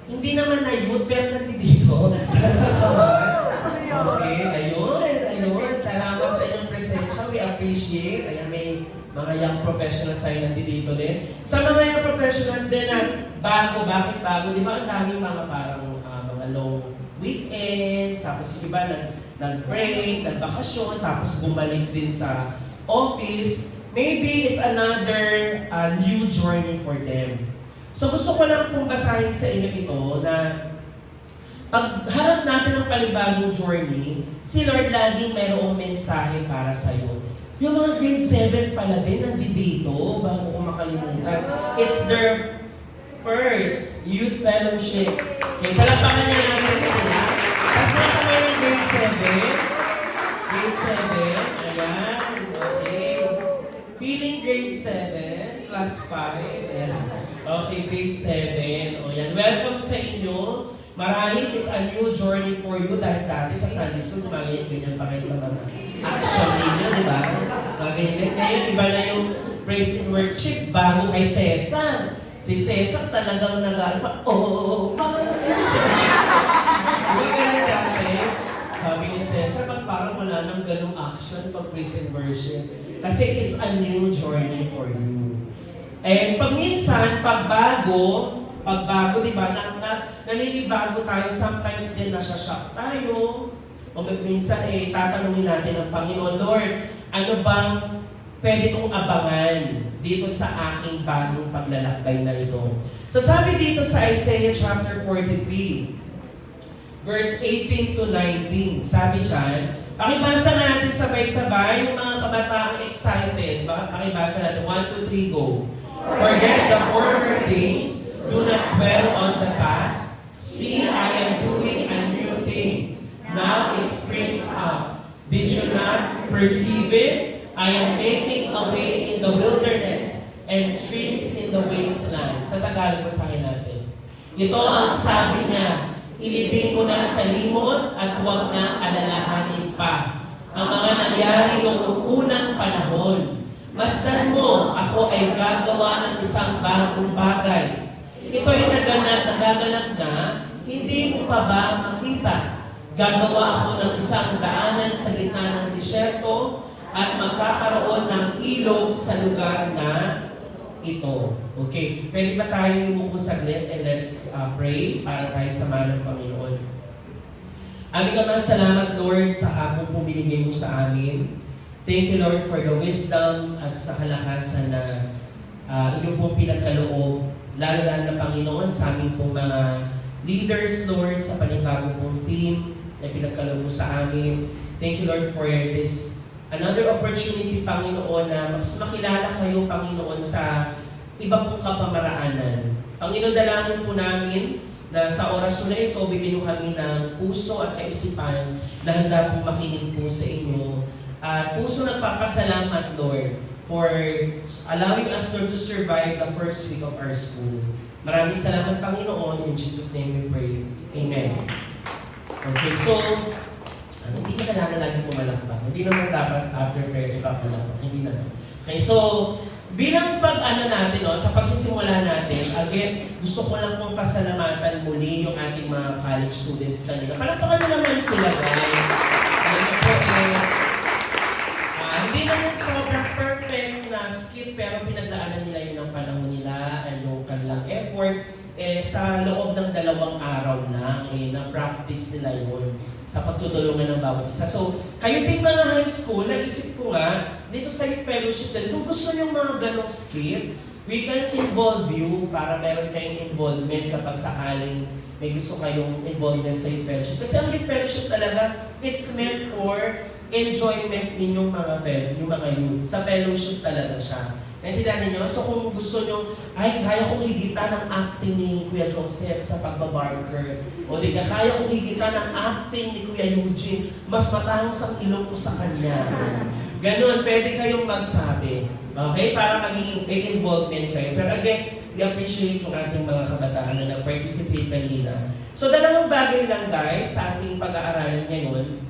hindi naman na youth, pero nandito, sa kamay. Okay, ayun. Salamat sa inyong presensya. we appreciate. Ayan, may mga young professionals tayo nandito din. Sa mga young professionals din na bago, bakit bago? Di ba ang daming mga parang mga long weekends, tapos yung iba nag-break, nagbakasyon, tapos bumalik din sa office. Maybe it's another new journey for them. So gusto ko lang pong basahin sa inyo ito na pagharap natin ng panibagong journey, si Lord laging mayroong mensahe para sa'yo. Yung mga grade 7 pala din nandito, bago ko makalimutan. It's their first youth fellowship. Okay, palapakan niya natin sila. Kasi ako ngayon grade 7. Grade 7, ayan, okay. Feeling grade 7, class 5, ayan. Okay, grade 7, o yan. Welcome sa inyo. Marahil it's a new journey for you dahil dati sa Sunday School, ganyan pa kayo sa mga action ninyo, di ba? Mga ganyan. Ngayon, iba na yung praise and worship bago kay Cesar. Si Cesar talagang nag-ano, Diba ganyan dati? Sabi ni Cesar, parang wala nang ganong action pag praise and worship. Kasi it's a new journey for you. And pag minsan, pagbago, di ba, naninibago tayo, sometimes din nasa-shock tayo. O minsan, tatanungin natin ang Panginoon, Lord, ano bang pwede kong abangan dito sa aking bagong paglalakbay na ito? So sabi dito sa Isaiah chapter 43, verse 18 to 19, sabi dyan, pakibasa natin sabay-sabay yung mga kabataang excited. Pakibasa natin, 1, 2, 3, go. Forget the former days, do not dwell on the past. See, I am doing a new thing. Now it springs up. Did you not perceive it? I am making a way in the wilderness and streams in the wasteland. Sa Tagalog, basahin natin. Ito ang sabi niya, ilibing ko na sa limot at huwag na alalahanin pa ang mga nangyari noong unang panahon. Masdan mo, ako ay gagawa ng isang bagong bagay. Ito ay nagaganap na, hindi mo pa ba makita? Gagawa ako ng isang daanan sa gitna ng disyerto at magkakaroon ng ilog sa lugar na ito. Okay, pwede ba tayo umupo saglit and let's pray para tayo samahan ng Panginoon. Aming Ama, salamat Lord sa hapon po binigay mo sa amin. Thank you Lord for the wisdom at sa kalakasan na iyong pong pinagkaloob. Lalo-lalo na Panginoon sa aming pong mga leaders Lord sa panibagong pong team na pinagkaloob mo sa amin. Thank you Lord for this another opportunity Panginoon na mas makilala kayo Panginoon sa iba pong kapamaraanan. Panginoon, dalangin po namin na sa orasyon na ito, bigyan niyo kami ng puso at kaisipan na handa pong makinig po sa inyo. At puso nagpapasalamat, Lord, for allowing us, Lord, to survive the first week of our school. Maraming salamat, Panginoon. In Jesus' name we pray. Amen. Okay, so, hindi na kailangan lagi pumalakpak. Hindi naman dapat after prayer ipapalakpak. Hindi naman. Okay, so, bilang natin, sa pagsisimula natin, again, gusto ko lang pong pasalamatan muli yung ating mga college students kanina. Palakpakan nyo naman sila, guys. Hindi naman sobrang perfect na skit, pero pinagdaanan nila yun ang panahon nila and yung kanilang effort. Sa loob ng 2 araw lang, na-practice nila yun sa pagtutulungan ng bawat isa. So, kayo din mga high school, naisip ko nga, dito sa youth fellowship din, kung gusto nyo mga ganong skit, we can involve you para meron kayong involvement kapag sakaling may gusto kayong involvement sa youth fellowship. Kasi ang youth fellowship talaga, it's meant for enjoyment ninyong yung mga youth. Sa fellowship talaga siya. Naintindihan ninyo? So kung gusto nyo, ay, kaya kong higita ng acting ni Kuya Joseph sa pagbabarker. O di ka, kaya kong higita ng acting ni Kuya Eugene. Mas matahang sa ilong ko sa kanya. Ganon, pwede kayong magsabi. Okay? Para magiging may involvement kayo. Pero again, we appreciate yung ating mga kabataan na nag-participate kanina. So 2 bagay lang guys sa ating pag-aaralan ngayon.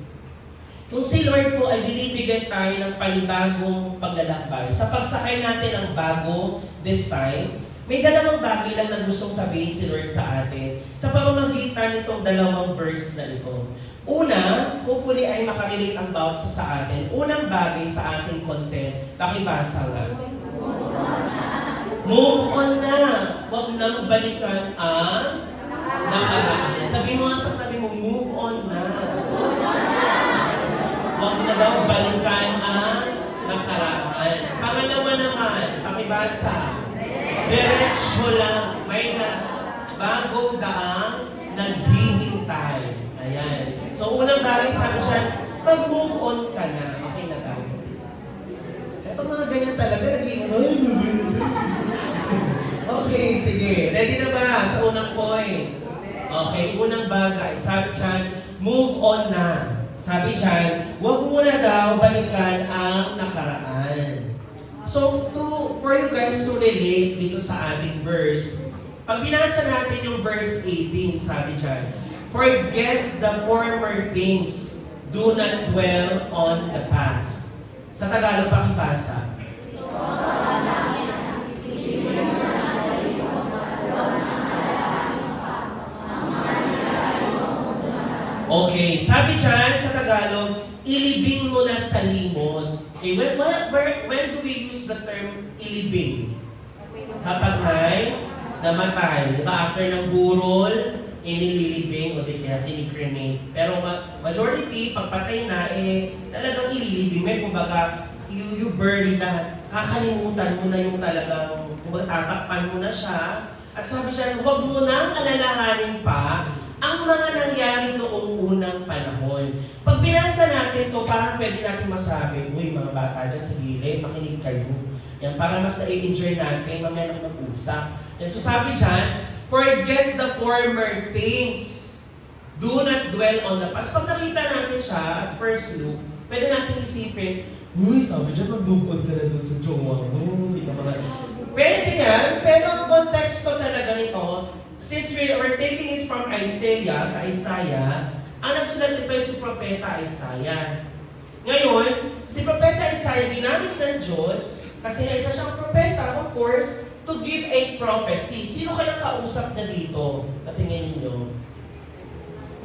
Kung si Lord po ay binibigyan tayo ng panibagong paglalakbay, sa pagsakay natin ng bago this time, may 2 bagay lang na gustong sabihin si Lord sa atin sa pamamagitan nitong 2 verse na ito. Una, hopefully ay makarelate ang bawat isa sa atin. Unang bagay sa ating content, pakibasa nga. Move on na. Huwag nang balikan ang nakaraan. Sabi mo nga sa tabi mo, move on na. Huwag na daw balikan ang nakaraan. Pangalawa naman, pakibasa. Diretso lang. May bagong daang naghihintay. Ayan. So, unang bagay sabi siya, mag-move on ka na. Okay na tayo. Ito mga ganyan talaga, naging, okay, sige. Ready na ba sa unang point? Okay, unang bagay. Sabi siya, move on na. Sabi siya, huwag muna daw balikan ang nakaraan. So, for you guys to relate dito sa ating verse, pag binasa natin yung verse 18, sabi siya, forget the former things, do not dwell on the past. Sa Tagalog, pakibasa. Okay, sabi dyan sa Tagalog, ilibing mo na sa limot. Okay, when do we use the term ilibing? Kapag may namatay. Di ba? After ng burol, inililibing o di kaya sinikremate. Pero majority, pagpatay na, talagang ililibing. May kumbaga, you bury that. Kakalimutan mo na yung talagang, kumbaga tatakpan mo na siya. At sabi siya, huwag mo nang alalahanin pa ang mga nangyari noong unang panahon. Pag binasa natin to, parang pwede natin masabi, uy, mga bata dyan sa gilid, makinig kayo. Yan, para mas na-enjoy natin, mamaya nang mag-usap. Yan, so sabi dyan, forget the former things. Do not dwell on the past. Pag nakita natin siya, at first look, pwede natin isipin, uy, sabi dyan, mag-move on ka na doon sa jowa mo. Hindi ka mga... Pwede yan, pero ang konteksto talaga nito, since we're taking it from Isaiah, sa Isaiah, ang nagsulat nito ay si Propeta Isaiah. Ngayon, si Propeta Isaiah ginamit ng Diyos, kasi nga isa siyang propeta, of course, to give a prophecy. Sino kayang kausap na dito? Katingin ninyo.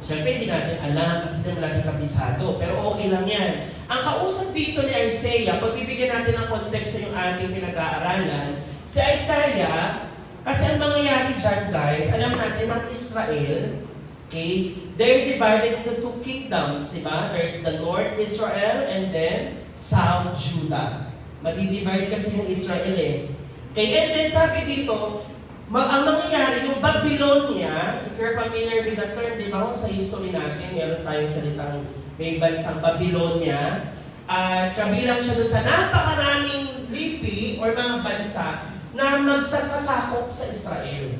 Siyempre, hindi natin alam kasi hindi natin kabisado, pero okay lang yan. Ang kausap dito ni Isaiah, pag bibigyan natin ng konteksto yung ating pinag-aaralan, si Isaiah, kasi ang mangyayari dyan, guys, alam natin, ang Israel, okay, they're divided into two kingdoms, di ba? There's the North Israel and then South Judah. Madidivide kasi yung Israel eh. Okay, and then sabi dito, ang mangyayari, yung Babylonia, if you're familiar with the term, di ba, sa history natin, meron tayong salitang may bansang Babylonia, at kabilang siya doon sa napakaraming lipi or mga bansa na magsasasakop sa Israel.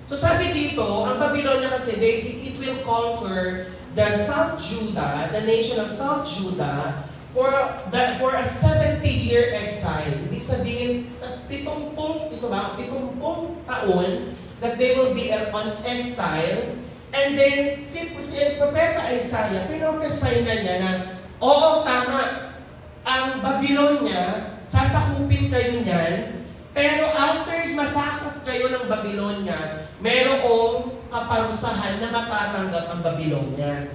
So sabi dito, ang Babylonia kasi, it will conquer the South Judah, the nation of South Judah, for a 70-year exile. Ibig sabihin, 70 taon that they will be on exile. And then, si Propeta Isaiah, pinofesay na niya na, oo, tama, ang Babylonia, sasakupin kayo niyan, pero after masakop kayo ng Babylonia, merong kaparusahan na matatanggap ang Babylonia.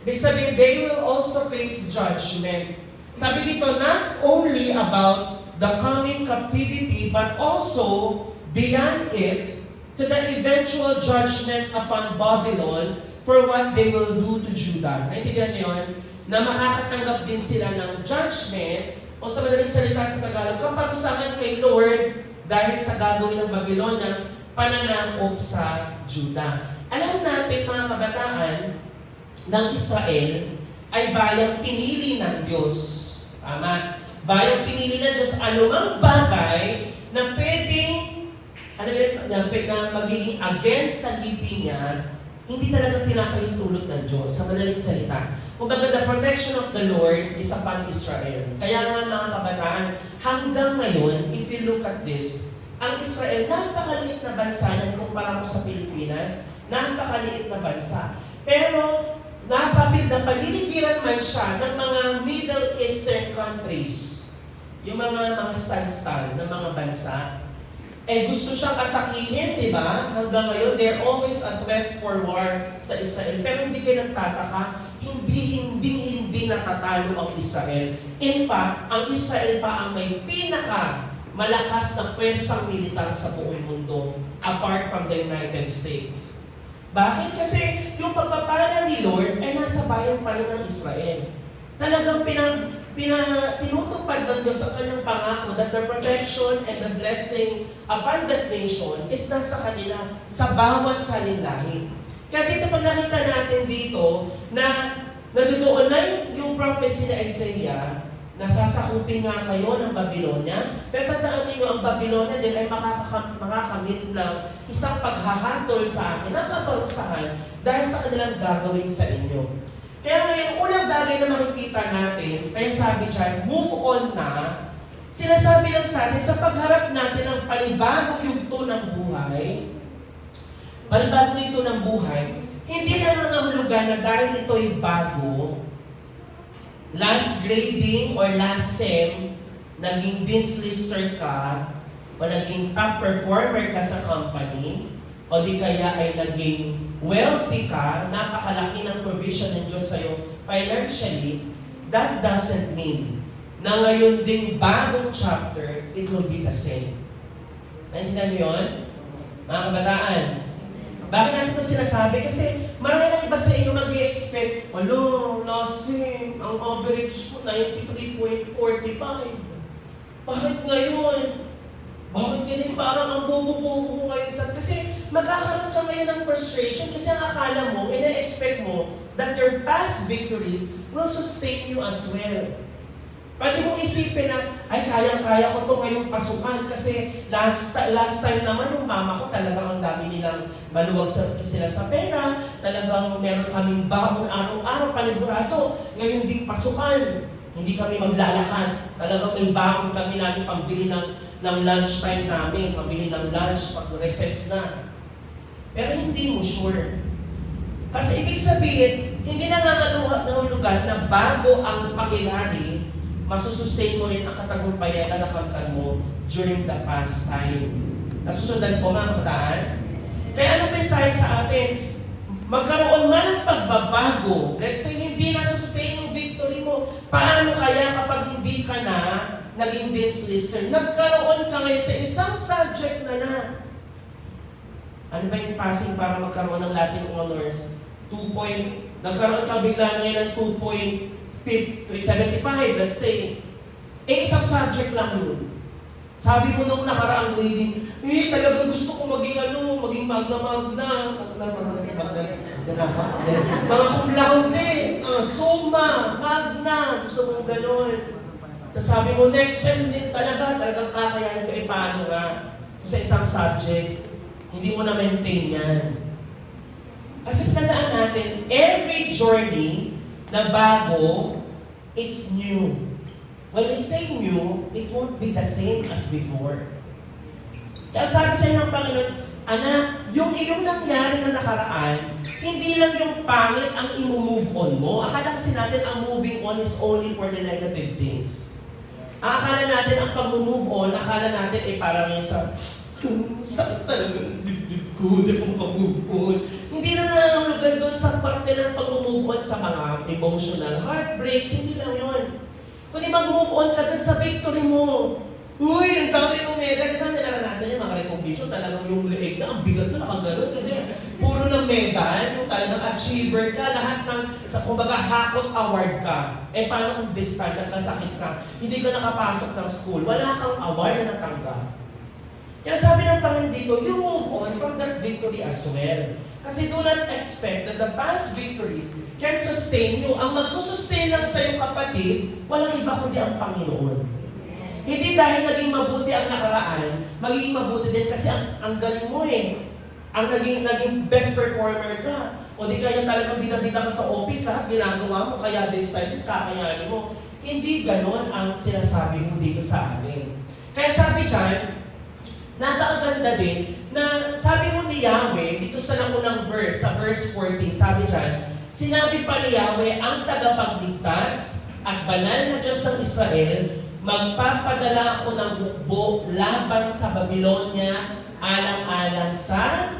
Ibig sabihin, they will also face judgment. Sabi dito, not only about the coming captivity, but also beyond it, to the eventual judgment upon Babylon for what they will do to Judah. Naintindihan niyo yun? Na makakatanggap din sila ng judgment, o sa madaling salita sa Tagalog, kaparusahan kay Lord dahil sa gagawin ng Babylonia, pananakop sa Judah. Alam natin, mga kabataan, ng Israel ay bayang pinili ng Diyos. Tama? Bayang pinili ng Diyos, anumang bagay na pwedeng, na magiging against sa lipi niya, hindi talaga pinapahintulot ng Diyos, sa madaling salita. Kumbaga, the protection of the Lord is upon Israel. Kaya nga mga kabataan, hanggang ngayon, if you look at this, ang Israel, napakaliit na bansa yan kumpara mo sa Pilipinas, napakaliit na bansa. Pero, napaliligiran man siya ng mga Middle Eastern countries, yung mga stan-stan ng mga bansa, gusto siyang atakihin, di ba? Hanggang ngayon, they're always a threat for war sa Israel. Pero hindi kayo nagtataka, hindi natatalo ang Israel. In fact, ang Israel pa ang may malakas na pwersang militar sa buong mundo, apart from the United States. Bakit? Kasi yung pagpapala ni Lord ay nasa bayan pa rin ng Israel. Talagang tinutupad ng Diyos ang kanyang pangako that the protection and the blessing upon that nation is nasa kanila, sa bawat salinlahi. Kaya dito pag nakita natin dito na nadudoon na yung prophecy ni Isaiah, nasasakupin nga kayo ng Babylonia, pero tandaan ninyo, ang Babylonia din ay makakamit ng isang paghahatol sa akin, ng kaparusahan, dahil sa kanilang gagawin sa inyo. Kaya ngayon, unang bagay na makikita natin, kaya sabi dyan, move on na, sinasabi lang sa atin, sa pagharap natin ng panibagong yugto ng buhay, hindi na mga hulugan na dahil ito'y bago, last grading or last SEM, naging Vince Lister ka, o naging top performer ka sa company, o di kaya ay naging wealthy ka, napakalaki ng provision ng Diyos sa'yo financially, that doesn't mean na ngayon ding bagong chapter, it will be the same. Naintindihan niyo yun? Mga kabataan, bakit natin ito sinasabi? Kasi marami ng iba sa inyo mag-i-expect, last SEM, ang average ko 93.45. Bakit ngayon? Bakit ganyan parang ang bobo-bobo ko ngayon? Kasi magkakaroon ka ngayon ng frustration kasi ang akala mo, ina-expect mo that your past victories will sustain you as well. Pwede mong isipin na, ay kayang-kaya ko ito ngayong pasukan kasi last time naman yung mama ko talagang ang dami nilang maluwag sila sa pera, talagang meron kaming baon araw-araw, panigurado. Ngayon ding pasukan, hindi kami maglalakad. Talagang may baon kami lagi pambili ng lunch time namin, pambili ng lunch pag recess na. Pero hindi mo sure. Kasi ibig sabihin, hindi na nangangahulugan na bago ang pangyayari, masusustain mo rin ang katagumpayan na nakamtan mo during the past time. Nasusundan po mga kabataan? Kaya ano mensahe sa atin? Magkaroon man ng pagbabago, let's say hindi na sustain yung victory mo, paano kaya kapag hindi ka na naging Vince Lister? Nagkaroon ka ngayon sa isang subject na. Ano ba yung passing para magkaroon ng Latin Honors? Nagkaroon ka bigla ngayon ng 2.375, let's say. Isang subject lang yun. Sabi mo nung nakaraang grading, talagang gusto ko maging magna, mga cum laude, summa, magna, gusto mong gano'n. Tapos sabi mo, next sem din talagang kakayanin ko, paano nga? Sa isang subject, hindi mo na-maintain yan. Kasi tandaan natin, every journey na bago, it's new. When we say new, it won't be the same as before. Kaya sabi sa inyo ng Panginoon, anak, yung iyong nangyari na nakaraan, hindi lang yung pangit ang i-move on mo. Akala kasi natin ang moving on is only for the negative things. Akala natin ang pag-move on, akala natin parang yung sakit talaga ng dibdib ko, hindi ko maka-move on. Hindi na nangangulugan doon sa parte ng pag-move on sa mga emotional heartbreaks, hindi lang yun. Kundi mag-move on ka dun sa victory mo. Uy, ang dami kong medal. Di ba naranasan niya mga recognition? Talagang yung leeg na, ang bigat na nakagano'n. Kasi puro ng medal, yung talagang achiever ka, lahat ng, kumbaga, hakot award ka. Paano kung this time, nagkasakit ka, hindi ka nakapasok ng school, wala kang award na natanggap. Kaya sabi ng Panginoon dito, you move on from that victory as well. Kasi do not expect that the past victories can sustain you. Ang magsusustain lang sa iyong kapatid, walang iba kundi ang Panginoon. Hindi dahil naging mabuti ang nakaraan, magiging mabuti din kasi ang galing mo Ang naging best performer ka. O di kaya talagang bida-bida ka sa office, lahat ginagawa mo, kaya this time din kakayanin mo. Hindi ganon ang sinasabi mo dito sa amin. Kaya sabi dyan, napakaganda din na sabi mo ni Yahweh, dito sa naunang verse, sa verse 14, sabi dyan, sinabi pa ni Yahweh, ang tagapagligtas at banal na Diyos ng Israel, magpapadala ako ng hukbo laban sa Babylonia, alang-alang sa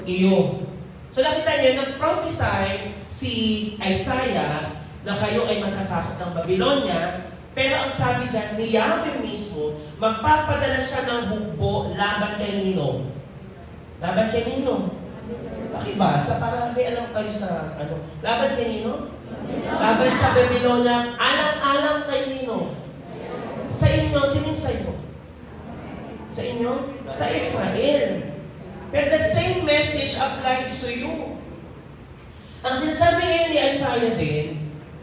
iyo. So nakita niyo, nag-prophesy si Isaiah na kayo ay masasakop ng Babylonia, pero ang sabi dyan, ni Yahweh mismo, magpapadala siya ng hukbo laban kay Nino. Laban kay Nino. Pakibasa para may alam kayo sa ano. Laban kay Nino? Laban sa Babylonia, alang-alang kay Nino. Sa inyo, sino sa inyo? Sa inyo? Sa Israel. Pero the same message applies to you. Ang sinasabi ngayon ni Isaiah din,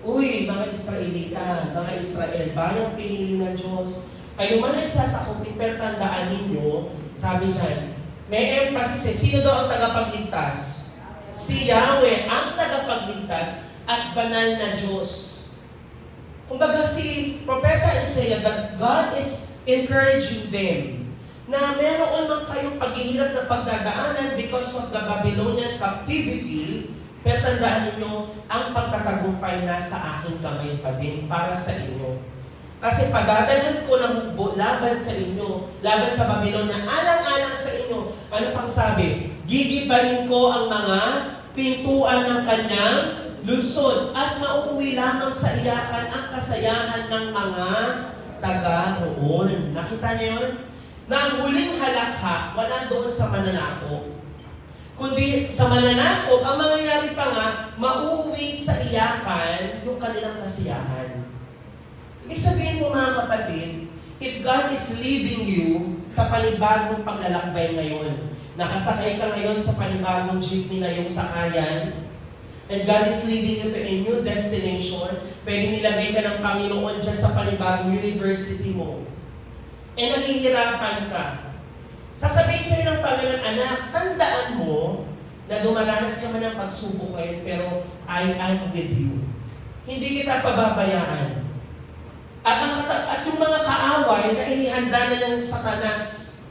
uy, mga Israelita, mga Israel, bayang pinili ng Diyos, kayo man ay sasakupin, pero tandaan ninyo, sabi dyan, may emphasis sino daw ang tagapagligtas? Si Yahweh, ang tagapagligtas at banal na Diyos. Kumbaga si Propeta Isaiah that God is encouraging them na meron man kayong paghihirap na pagdadaanan because of the Babylonian captivity, pero tandaan ninyo, ang pagtatagumpay na sa aking kamay pa din para sa inyo. Kasi pagdadalhan ko ng hukbo laban sa inyo, laban sa Babylonia, alang-alang sa inyo. Ano pang sabi? Gigibayin ko ang mga pintuan ng kanyang lunsod at mauuwi lamang sa iyakan ang kasayahan ng mga taga roon. Nakita niyo yun? Na ang huling halakha, wala doon sa mananakop. Kundi sa mananakop, ang mangyayari pa nga, mauuwi sa iyakan yung kanilang kasiyahan. Ibig sabihin mo mga kapatid, if God is leading you sa panibagong paglalakbay ngayon, nakasakay ka ngayon sa panibagong jeepney na yung sakayan, and God is leading you to a new destination, pwede nilagay ka ng Panginoon dyan sa panibagong university mo. E nahihirapan ka. Sasabihin sa'yo ng Panginoon, anak, tandaan mo na dumaranas ka man ng pagsubok ngayon, pero I am with you. Hindi kita pababayaan. At yung mga kaaway na inihanda na ng Satanas,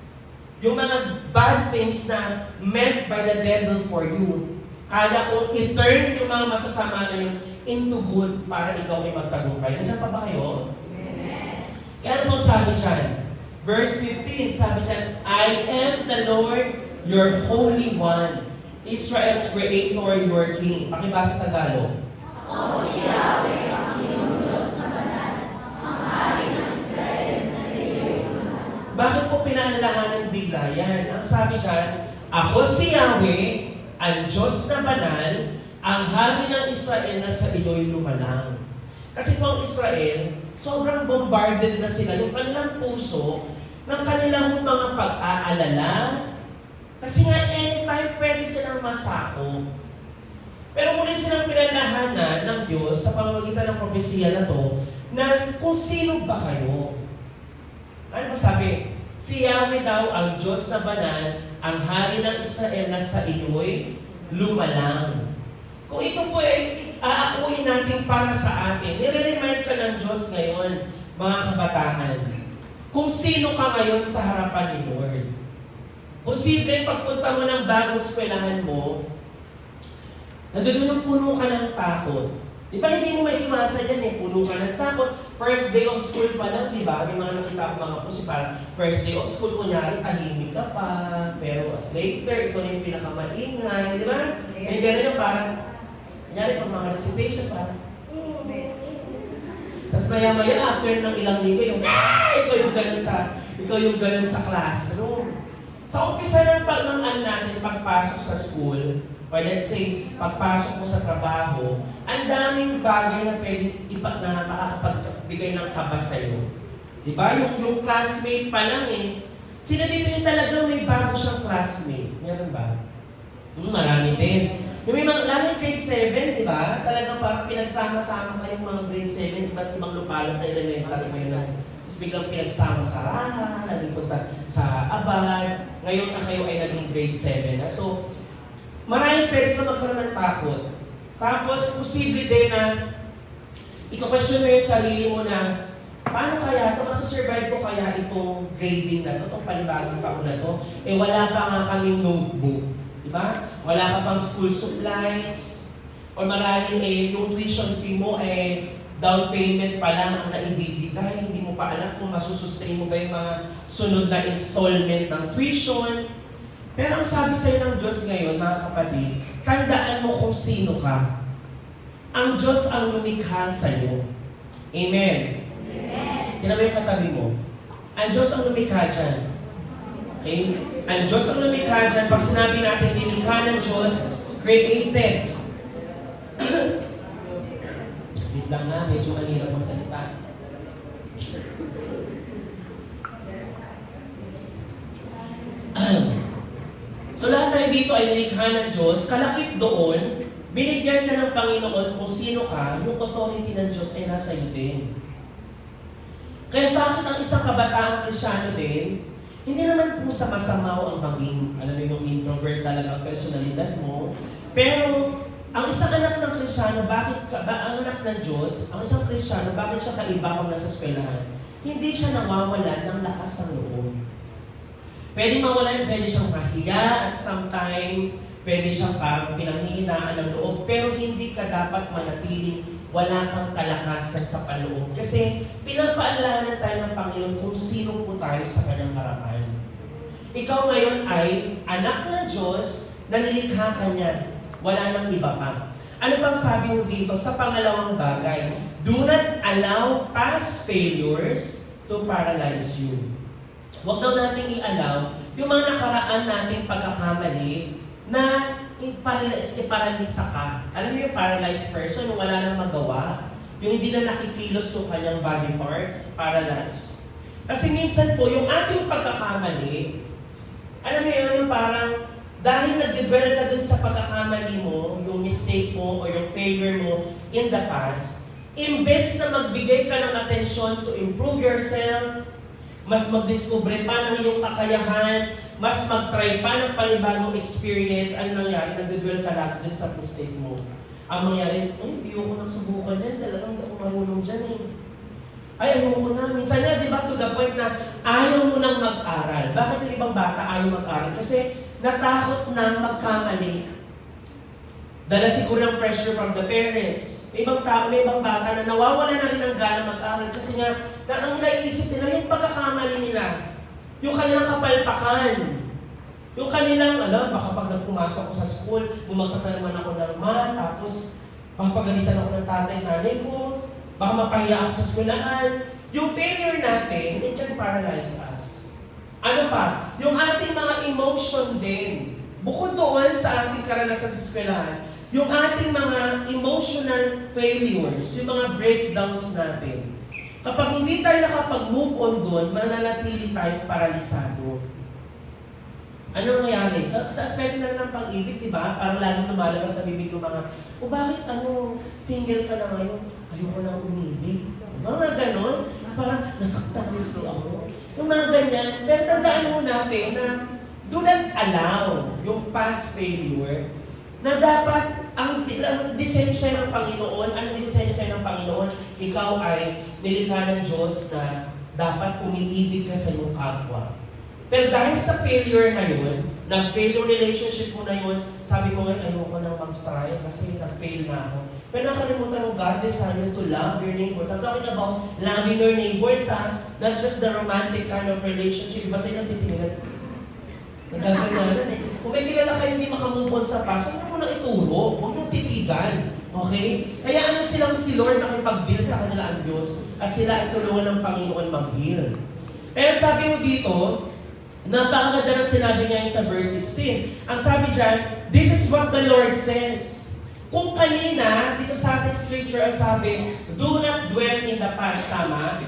yung mga bad things na meant by the devil for you, kaya kong i-turn yung mga masasama na yun into good para ikaw ay magtagumpay. Nandiyan pa ba kayo? Amen. Kaya ano pong sabi dyan? Verse 15, sabi dyan, I am the Lord, your Holy One, Israel's Creator, your King. Pakibasa sa Tagalog. Ako si Yahweh, ang iyong Diyos na banal, ang hari ng Israel na sa iyo. Bakit po pinaalalahanan bigla yan? Ang sabi dyan, ako si Yahweh, ang Diyos na banal, ang hari ng Israel na sa iyo'y lumalang. Kasi po ang Israel, sobrang bombarded na sila. Yung kanilang puso, ng kanilang mga pag-aalala. Kasi nga, anytime pwede silang masako. Pero muli silang pinalahanan ng Diyos sa pamamagitan ng propesiya na to, na kung sino ba kayo. Ano ba sabi? Si Yahweh daw ang Diyos na banal, ang hari ng Israel na sa iyo'y lumalang. Kung ito po ay aakuin natin para sa atin, nire-remind ka ng Diyos ngayon, mga kabataan, kung sino ka ngayon sa harapan ni Lord. Posible pagpunta mo ng bagong eskwelahan mo, nandoon puno ka ng takot. Di ba hindi mo maiiwasan yan puno ka ng takot. First day of school pa lang, di ba? May mga nakita ako mga pusi parang first day of school, kunyari, tahimik ka pa, pero later, ikaw na yung pinakamaingay, di ba? May gano'n yung parang, kunyari, pag mga recitation, parang, tapos maya-maya, after ng ilang linggo, ikaw yung ganun sa classroom. Sa umpisa ng natin pagpasok sa school, or let's say, pagpasok mo sa trabaho, ang daming bagay na pwede na makakapagbigay ng kaba sa'yo. Diba? Yung classmate pa lang Sino dito yung talagang may bago siyang classmate? Meron ba? Marami din. Yung may mga, lalo yung grade 7, di ba? Talagang parang pinagsama-sama kayong mga grade 7, iba't ibang lupalong na elementary kayo na. Tapos biglang pinagsama sa Raha, naging punta sa Abad, ngayon na kayo ay naging grade 7 na. So, maraming pwede ka magkaroon ng takot. Tapos, posible din na iko-question mo yung sarili mo na paano kaya ito? Masusurvive ko kaya itong grading na ito, itong panibagong taon na ito? Wala pa nga kaming notebook. Diba? Wala ka pang school supplies, o marahil yung tuition fee mo down payment pa lang ang naibibigay, hindi mo pa alam kung masusustain mo ba yung mga sunod na installment ng tuition. Pero ang sabi sa'yo ng Diyos ngayon, mga kapatid, tandaan mo kung sino ka. Ang Diyos ang lumikha sa'yo. Amen. Tingnan mo yung katabi mo. Ang Diyos ang lumikha dyan. Okay? Ang Diyos ang lumikha dyan. Pag sinabi natin, nilikha ng Diyos, created. Wait lang na, medyo mahirap magsalita. So lahat tayo dito ay nilikha ng Diyos. Kalakip doon, binigyan ka ng Panginoon kung sino ka, yung authority ng Diyos ay nasa iyo din. Kaya bakit ang isang kabataang Kristyano din, hindi naman po sa masamaw ang maging, alam mo yung introvert talaga ang personalidad mo, pero ang isang anak ng Kristyano, ang anak ng Diyos, ang isang Kristyano, bakit siya kaiba kung nasa eskwelahan? Hindi siya nawawalan ng lakas ng loob. Pwede mawalan, pwede siyang mahiya at sometime, pwede siyang parang pinanghihinaan ng loob, pero hindi ka dapat manatiling wala kang kalakasan sa paloob. Kasi pinapaalahanan tayo ng Panginoon kung sino po tayo sa kanyang harapan. Ikaw ngayon ay anak ng Diyos na nilikha ka niya. Wala nang iba pa. Ano pang sabi mo dito sa pangalawang bagay? Do not allow past failures to paralyze you. Huwag daw nating i-allow yung mga nakaraan nating pagkakamali na iparalisa ka. Alam mo yung paralyzed person, yung wala nang magawa, yung hindi na nakikilos yung kanyang body parts, paralyzed. Kasi minsan po, yung ating pagkakamali, alam mo yun, yung parang dahil nag-dwell ka dun sa pagkakamali mo, yung mistake mo, o yung failure mo in the past, imbes na magbigay ka ng atensyon to improve yourself, mas magdiskubre pa ng iyong kakayahan, mas mag-try pa ng panibagong experience, ano nangyari? Nag-dwell ka lagi dun sa mistake mo. Ang mangyari, ay, hindi ako nang subukan yan, talagang hindi ako marunong dyan eh. Ay, ayoko na. Minsan nga, di ba, to the point na ayaw mo nang mag-aral. Bakit yung ibang bata ayaw mag-aral? Kasi natakot nang magkamali. Dala siguro ng pressure from the parents. May ibang tao, may ibang bata na nawawala na rin ng gana mag-aral kasi nga, ang iniisip nila, yung pagkakamali nila, yung kanilang kapalpakan, yung kanilang, baka pag nagpumasok ako sa school, bumagsak na naman ako ng math, tapos baka pagalitan ako ng tatay, nanay ko, baka mapahiya ako sa eskwelahan. Yung failure natin, it can paralyze us. Ano pa? Yung ating mga emotion din. Bukod doon sa ating karanasan sa eskwelahan, yung ating mga emotional failures, yung mga breakdowns natin. Kapag hindi tayo nakapag-move on doon, mananatili tayong paralisado. Ano nangyari? Sa aspect na ng pag-ibig, di ba? Parang lalo lumalabas sa bibig ng mga, bakit single ka na ngayon? Ayoko nang umibig. Mga ganon, parang nasaktan kasi ako. Yung mga ganyan, pero tandaan mo natin na do not allow yung past failure na dapat ang disenyo sa'yo ng Panginoon, anong disenyo sa'yo ng Panginoon? Ikaw ay nilikha ng Diyos na dapat umiibig ka sa iyong kapwa. Pero dahil sa failure na yun, nag-fail yung relationship mo na yun, sabi mo ngayon, ayoko nang mag-try kasi nag-fail na ako. Pero nakalimutan mo, God designed you to love your neighbors. I'm talking about loving your neighbors, not just the romantic kind of relationship. Basta yun ang titingnan. Nagaganyanan eh. Kung may kilala kayo hindi makamove on sa past, huwag mo nang ituro, huwag mo titigan. Okay? Kaya ano silang si Lord nakipag-deal sa kanila ang Diyos at sila ay tulungan ng Panginoon mag-heal. Kaya sabi mo dito, napakaganda ng sinabi niya sa verse 16. Ang sabi dyan, this is what the Lord says. Kung kanina, dito sa ating scripture, ang sabi, do not dwell in the past, tama?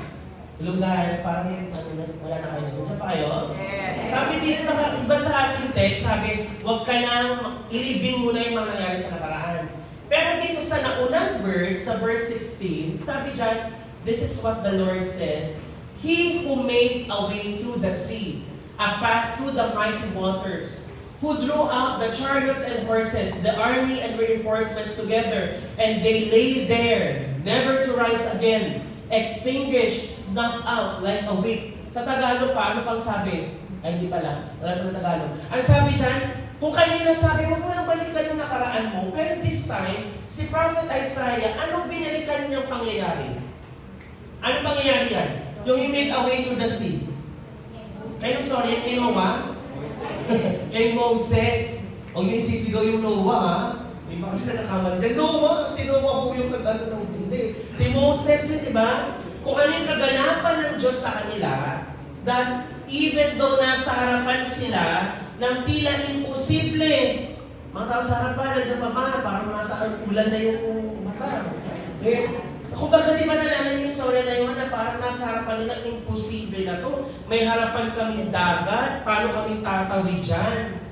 Hello guys, parang wala na kayo. Diyan pa kayo? Yes. Sabi dito, iba sa ating text, sabi, huwag ka nang ilibing mo na yung mga nangyari sa nakaraan. Pero dito sa naunang verse, sa verse 16, sabi dyan, this is what the Lord says, He who made a way through the sea, a path through the mighty waters, who drew out the chariots and horses, the army and reinforcements together, and they lay there, never to rise again, extinguished, snuffed out like a wick. Sa Tagalog pa, ano pang sabi? Ay, hindi pala. Wala pa ng Tagalog. Ang sabi dyan, kung kanina sabi, huwag mo nang balikan yung nakaraan mo, pero this time, si Prophet Isaiah, anong binalikan niyang pangyayari? Anong pangyayari yan? Yung he made a way through the sea. Kaya sorry, kay Noah? Kay Moses. Huwag niyo isisigaw yung Noah, ha? Di ba kasi nakakamali dyan? Noah, si Noah po yung nag-ano ng hindi. Si Moses yun, di ba? Kung ano yung kaganapan ng Diyos sa kanila, that even though nasa harapan sila, nang tila imposible, mga tao sa harapan, nandiyan pa ba, parang nasa ulan na yung mata. Kung baga di ba nalaman yung story na yun na parang nasa harapan nila, imposible na to. May harapan kami dagat, paano kami tatawid dyan?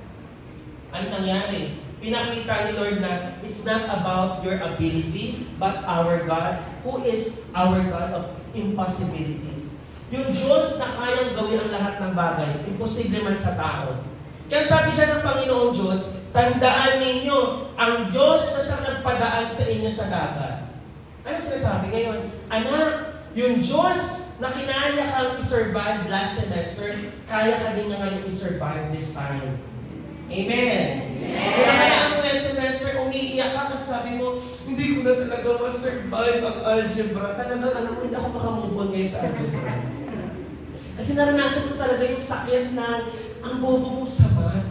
Ano nangyari? Pinakita ni Lord na it's not about your ability, but our God, who is our God of impossibilities. Yung Diyos na kayang gawin ang lahat ng bagay, imposible man sa tao. Kaya sabi siya ng Panginoong Diyos, tandaan ninyo, ang Diyos na siyang nagpadaan sa inyo sa dagat. Ano sinasabi ngayon? Anak, yung Diyos na kinaya kang isurvive last semester, kaya ka din nga ngayon isurvive this time. Amen. Kung nakayaan mo last semester, umiiyak ka kasi sabi mo, hindi ko na talaga ma-survive ang algebra. Talagang alam mo, hindi ako makamove on ngayon sa algebra. Kasi naranasan ko talaga yung sakit na ang bobo mong samat.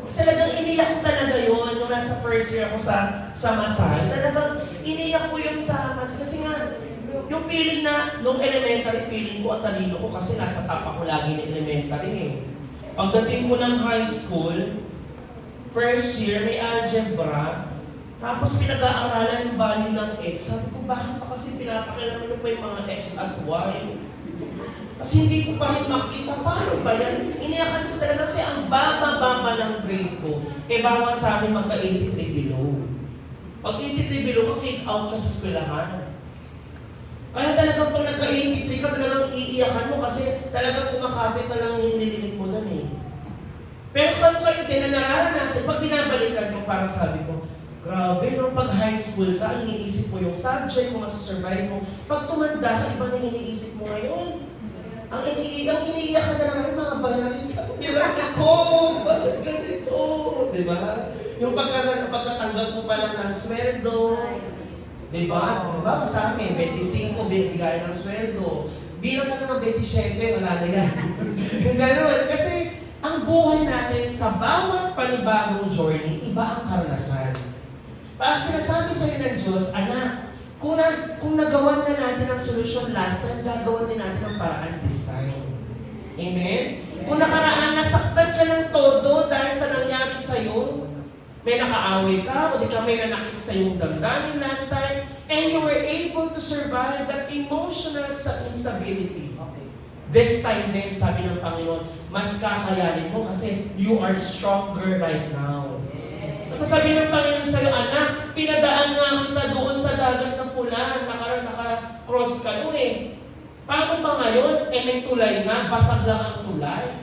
Kasi talagang iniyak ko talaga yun nung nasa first year ako sa Masay. Talagang iniyak ko yun sa Masay. Kasi nga, yung feeling na, nung elementary, feeling ko at talino ko kasi nasa top ako lagi ng elementary eh. Pagdating ko ng high school, first year, may algebra, tapos pinag-aaralan yung value ng x. Sabi ko, bakit pa kasi pinapakilaman ko pa yung mga x at y? Kasi hindi ko pa rin makita, paano ba yan? Iniyakan ko talaga kasi ang baba-baba ng grade ko, bawa sa akin magka-83 below. Pag 83 below ka, kick out ka sa eskwelahan. Kaya talagang pag nagka-83 ka, talagang iiyakan mo kasi talagang kumakapit na lang hiniliit mo lang eh. Pero kayo din na nararanasan, pag binabalikan ko, parang sabi ko, grabe, no, pag high school ka, iniisip mo yung subject, kung masusurvive mo. Pag tumanda ka, iba na iniisip mo ngayon. Ang iniiyak ka na naman yung mga bayarin sa hirap ko, bakit ganito? Diba? Yung pagkatanggap mo pa lang ng sweldo, diba? Diba? Sa amin, 25, bigay ng sweldo. Bilang ka ng 27, wala na yan. Ganun. Kasi ang buhay natin sa bawat panibagong journey, iba ang karanasan. Parang sinasabi sa'yo ng Diyos, anak, kung nagawan na natin ang solusyon last time, gagawan din natin ang paraan this time. Amen? Kung nakaraan, nasaktan ka ng todo dahil sa nangyari sa'yo, may nakaaway ka, o di ka may nanakit sa iyong damdamin last time, and you were able to survive that emotional instability. This time din, sabi ng Panginoon, mas kakayanin mo kasi you are stronger right now. Sasabi ng Panginoon sa'yo, anak, pinadaan nga kita doon sa dagat ng pula, naka-cross ka doon eh. Paano ba ngayon? May tulay nga, basag lang ang tulay.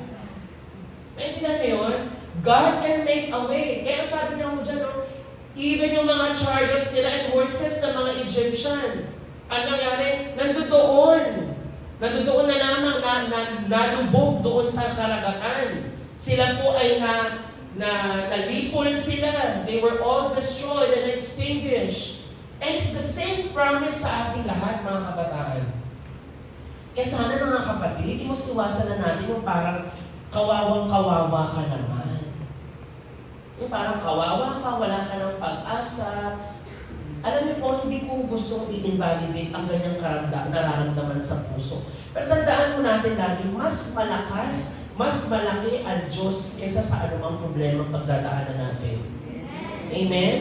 Naintindihan niyo yun? God can make a way. Kaya sabi niya mo dyan, no? Even yung mga chariots nila and horses ng mga Egyptian, ano nangyari? Nandoon na lamang, nalubog doon sa karagatan. Sila po ay nalipol sila. They were all destroyed and extinguished. And it's the same promise sa ating lahat, mga kabataan. Kaya sana mga kapatid, iwas-iwasan na natin yung parang kawawang-kawawa ka naman. Yung parang kawawa ka, wala ka ng pag-asa. Alam niyo po, hindi ko gustong i-invalidate ang ganyang nararamdaman sa puso. Pero tandaan mo natin lagi, mas malakas, mas malaki ang Diyos kaysa sa anumang problema pagdadaanan natin. Amen?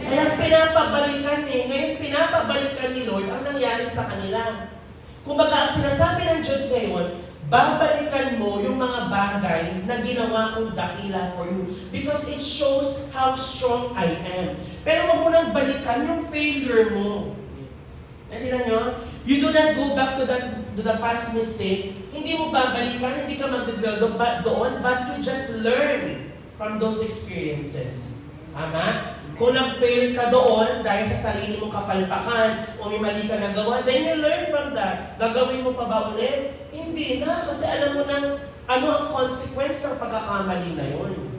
Kaya pinapabalikan ngayon pinapabalikan ni Lord ang nangyari sa kanila. Kumbaga, ang sinasabi ng Diyos ngayon, babalikan mo yung mga bagay na ginawa kong dakila for you because it shows how strong I am. Pero wag mo nang balikan yung failure mo. Natindihan nyo? You do not go back to the past mistake. Hindi mo babalikan, hindi ka mag-develop doon, but you just learn from those experiences. Ama? Kung nag-fail ka doon dahil sa sarili mong kapalpakan o may mali ka nagawa, then you learn from that. Gagawin mo pa ba ulit? Hindi na, kasi alam mo na ano ang consequence ng pagkakamali na yun.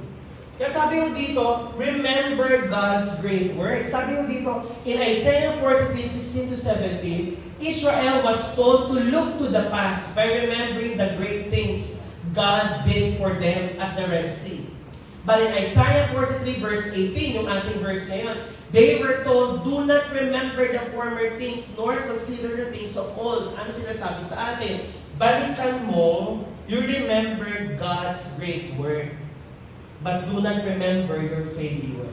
Kaya sabi mo dito, remember God's great works. Sabi mo dito, in Isaiah 43:16-17, Israel was told to look to the past by remembering the great things God did for for them at the Red Sea. But in Isaiah 43 verse 18, yung ating verse ngayon, they were told, do not remember the former things, nor consider the things of old. Ano sinasabi sa atin? Balikan mo, you remember God's great work. But do not remember your failure.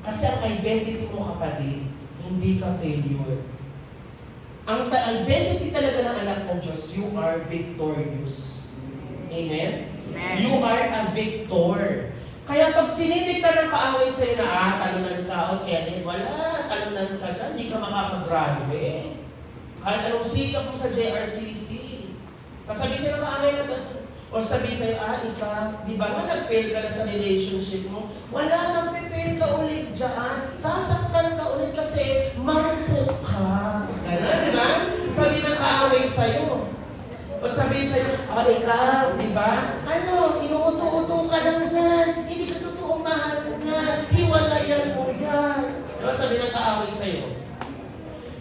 Kasi ang identity mo, kapatid, hindi ka failure. Ang identity talaga ng anak ng Diyos, you are victorious. Amen? You are a victor. Kaya pag tininig ka ng kaaway sa'yo na, talunan ka, o Kenneth, wala, talunan ka dyan, hindi ka makakagraduate. Kahit anong sikap mo sa JRCC. Kasabi sa'yo ng kaaway na gano'n. O sabihin sa'yo, ikaw, di ba nga nag-fail ka na sa relationship mo? Wala, mag-fail ka ulit dyan. Sasaktan ka ulit kasi marupok ka. Gano'n, di ba? Sabi ng kaaway sa'yo. O sabihin sa'yo, ikaw, di ba? Ano, inuuto-uto ka lang yan. Hindi ka totoong mahal mo yan. Hiwalayan mo yan. Di ba? Sabi ng kaaway sa'yo.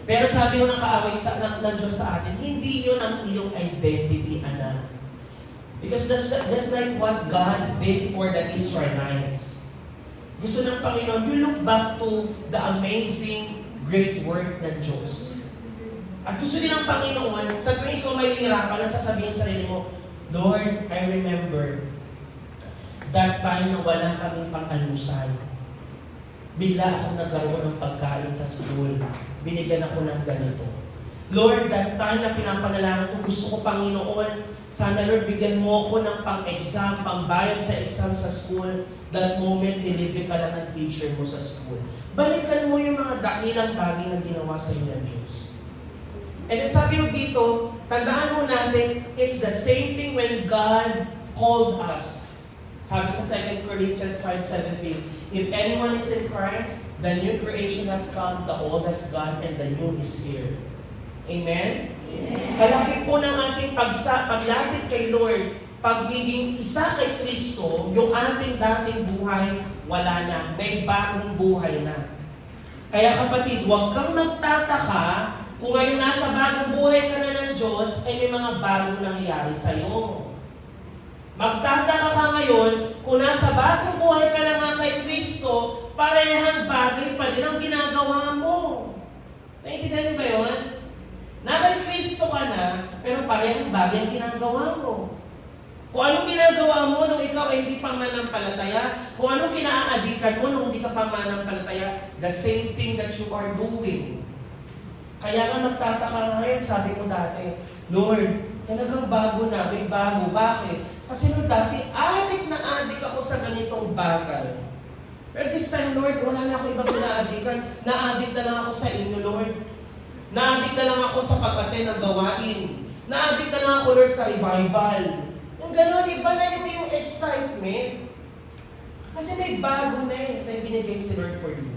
Pero sabi ng kaaway ng Diyos sa atin, hindi yun ang iyong identity, anak. Because that's just like what God did for the Israelites. Gusto ng Panginoon, you look back to the amazing, great work ng Diyos. At gusto din ng Panginoon, sa tuwing ikaw may hirapan, sasabihin sa sarili mo, Lord, I remember that time na wala kaming pang-alusan. Bigla akong nagkaroon ng pagkain sa school. Binigyan ako ng ganito. Lord, that time na pinapanalangin ko, gusto ko, Panginoon, sana Lord, bigyan mo ako ng pang-exam, pang-bayad sa exam sa school. That moment, deliver ka lang ng teacher mo sa school. Balikan mo yung mga dakilang bagay na ginawa sa iyo ng Diyos. And sabi mo dito, tandaan mo natin, it's the same thing when God called us. Sabi sa 2 Corinthians 5:17, if anyone is in Christ, the new creation has come, the old has gone, and the new is here. Amen? Kalaki po ng ating paglapit kay Lord, pagiging isa kay Kristo, yung ating dating buhay, wala na. May bagong buhay na. Kaya kapatid, huwag kang magtataka kung ngayon nasa bagong buhay ka na ng Diyos, ay may mga bagong nangyayari sa'yo. Magtataka ka ngayon kung nasa bagong buhay ka na nga kay Kristo, parehang bagay pa din ang ginagawa mo. Naintindihan niyo ba yun? Na kay Kristo ka na, pero parehang bagay ang ginagawa mo. Kung anong ginagawa mo nung ikaw ay hindi pang manampalataya, kung anong kinaadikan mo nung hindi ka pang manampalataya, the same thing that you are doing. Kaya nga nagtataka ngayon, sabi ko dati, Lord, talagang bago na, may bago. Bakit? Kasi nung dati, adik na adik ako sa ganitong bagay. Pero this time, Lord, wala na ako ibang kinaadikan. Na-adik na lang ako sa inyo, Lord. Na-addict na lang ako sa pag-attend ng gawain. Na-addict na lang ako, Lord, sa revival. Yung gano'n, iba na yung excitement. Kasi may bago na may binigay si Lord for you.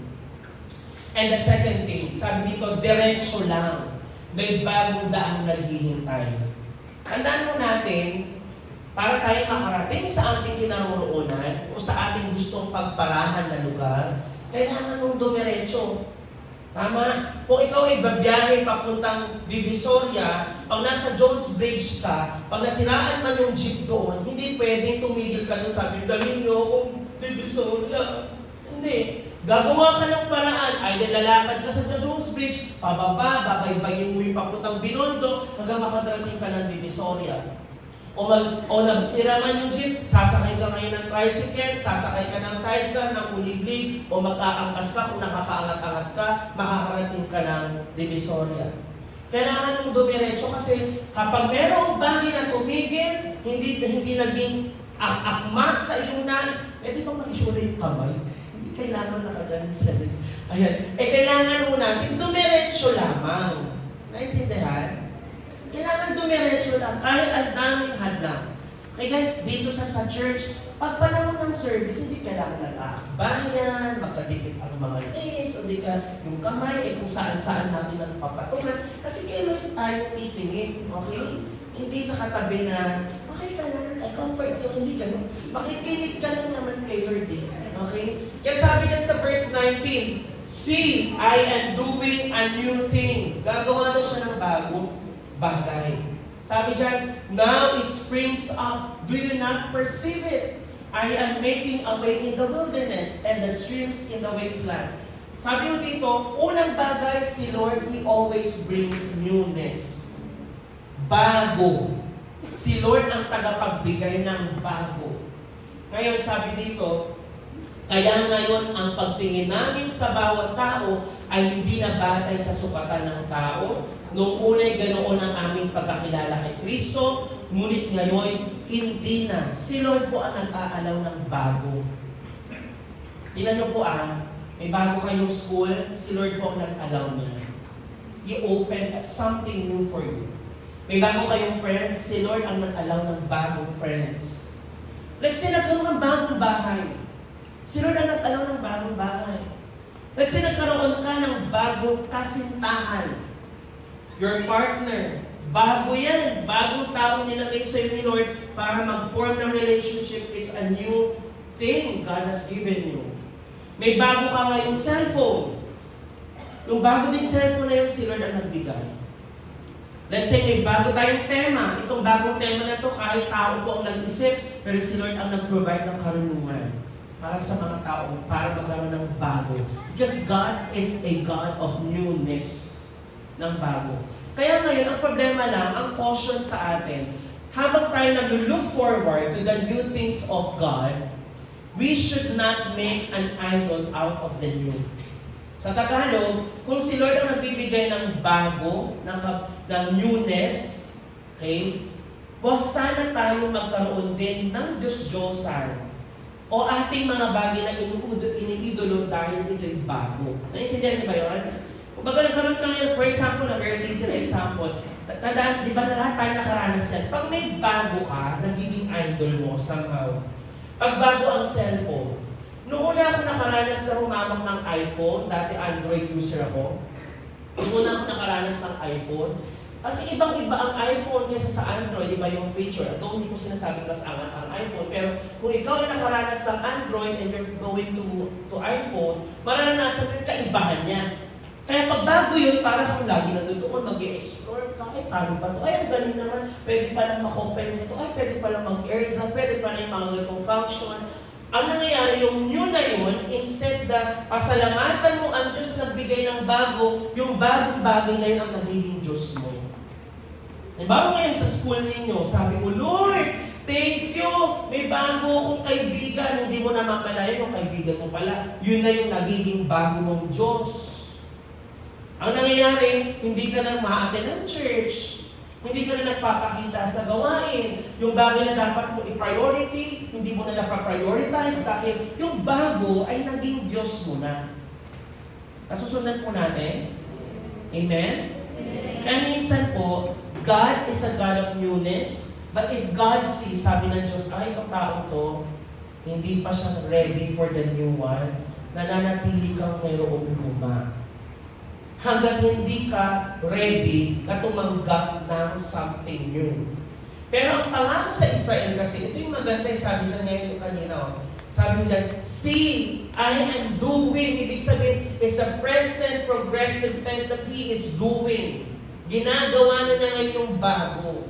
And the second thing, sabi dito, diretso lang. May bagong daang naghihintay. Tandaan mo natin, para tayo makarating sa ating kinaroroonan o sa ating gustong pagparahan na lugar, kailangan mong dumiretso. Tama? Kung ikaw ay babiyahe papuntang Divisoria, pag nasa Jones Bridge ka, pag nasiraan man yung jeep doon, hindi pwedeng tumigil ka doon, sabi, dalhin nyo akong Divisoria. Hindi. Gagawa ka ng paraan, ay lalakad ka sa Jones Bridge, pababa, babaybayin mo yung papuntang Binondo, hanggang makadarating ka ng Divisoria. O nagsira man yung jeep, sasakay ka ngayon ng tricycle, sasakay ka ng sidecar, ng kuliglig, o mag-aangkas ka kung nakakaangat-angat ka, makakarating ka ng Divisoria. Kailangan mong dumiretso kasi kapag merong bagay na tumigil, hindi naging akma sa iyong nais, pwede bang mag-isura yung kamay? Hindi kailangan nakaganin sa legs. Ayan. Kailangan mo natin dumiretso lamang. Naintindihan? Kailangan dumiretso lang, kahit ang daming hadlang. Okay guys, dito sa church, pag panahon ng service, hindi kailangan nag-aakbayan, magkadikit ang mga legs, o di ka yung kamay, kung saan-saan natin ang papatungan. Kasi kailan tayo titingin, okay? Hindi sa katabi na, okay ka lang, I comfort you, hindi ka lang. Makikinig ka lang naman kay Lord, okay? Kaya sabi din sa verse 19, see, I am doing a new thing. Gagawa daw siya ng bagong bagay. Sabi dyan, now it springs up. Do you not perceive it? I am making a way in the wilderness and the streams in the wasteland. Sabi mo dito, unang bagay si Lord, He always brings newness. Bago. Si Lord ang tagapagbigay ng bago. Ngayon, sabi dito, kaya ngayon ang pagtingin namin sa bawat tao ay hindi na batay sa sukatan ng tao. Noong una'y ganoon ang aming pagkakilala kay Kristo, ngunit ngayon, hindi na. Si Lord po ang nag-aalaw ng bago. Tingnan niyo po may bago kayong school, si Lord po ang nag-allow niya. He opened something new for you. May bago kayong friends, si Lord ang nag-allow ng bagong friends. Let's say nagkaroon ng bagong bahay. Si Lord ang nag-allow ng bagong bahay. Let's say nagkaroon ka ng bagong kasintahan. Your partner, bago yan. Bagong taong nilagay sa iyo ni Lord para mag-form ng relationship is a new thing God has given you. May bago ka ngayong cellphone. Yung bago ding cellphone na yun, si Lord ang nagbigay. Let's say may bago tayong tema. Itong bagong tema na to, kahit tao po ang nag-isip, pero si Lord ang nag-provide ng karunungan para sa mga tao, para magkaroon ng bago. Because God is a God of newness ng bago. Kaya ngayon, ang problema lang, ang caution sa atin, habang tayo nag-look forward to the new things of God, we should not make an idol out of the new. Sa Tagalog, kung si Lord ang nagbibigay ng bago, ng newness, okay, huwag sana tayo magkaroon din ng Diyos-Diyosan o ating mga bagay na iniidolo dahil ito'y bago. Naiintindihan niyo ba yun? Kung baga nagkaroon ka ngayon, for example, a very easy example, tandaan, di ba na lahat tayo nakaranas yan? Pag may bago ka, nagiging idol mo somehow. Pag bago ang cellphone, noong una ako nakaranas na humamak ng iPhone, dati Android user ako, noong una ako nakaranas ng iPhone, kasi ibang-iba ang iPhone kaysa sa Android, iba yung feature. Ito hindi ko sinasabing mas angat ang iPhone, pero kung ikaw ay nakaranas ng Android and you're going to iPhone, mararanasan mo yung kaibahan niya. Kaya pag bago yun, para kang lagi nandoon, mag-i-explore ka, ay paano ba ito? Ay, ang galing naman, pwede palang makompare nito, ay pwede palang mag-airdrop, pwede palang yung mga ganitong function. Ang nangyayari, yung new na yun, instead na pasalamatan mo ang Diyos nagbigay ng bago, yung bagong bagay na yun ang nagiging Diyos mo. Halimbawa ngayon sa school ninyo, sabi mo, Lord, thank you! May bago akong kaibigan, hindi mo na mamalaya yung kaibigan mo pala. Yun na yung nagiging bago mong Diyos. Ang nangyayari, hindi ka na ma-attend ng church. Hindi ka na nagpapakita sa gawain. Yung bagay na dapat mo i-priority, hindi mo na napaprioritize dahil yung bago ay naging Diyos mo na. Nasusundan po natin? Amen? Kaya minsan po, God is a God of newness, but if God sees, sabi ng Diyos, ay, itong taong to, hindi pa siya ready for the new one, nananatili kang mayroong luma. Hanggang hindi ka ready na tumanggap ng something new. Pero ang pangako sa Israel kasi, ito yung maganda, sabi dyan ngayon yung kanina, sabi dyan, see, I am doing, ibig sabihin, is a present progressive tense that He is doing. Ginagawa na niya ngayon yung bago.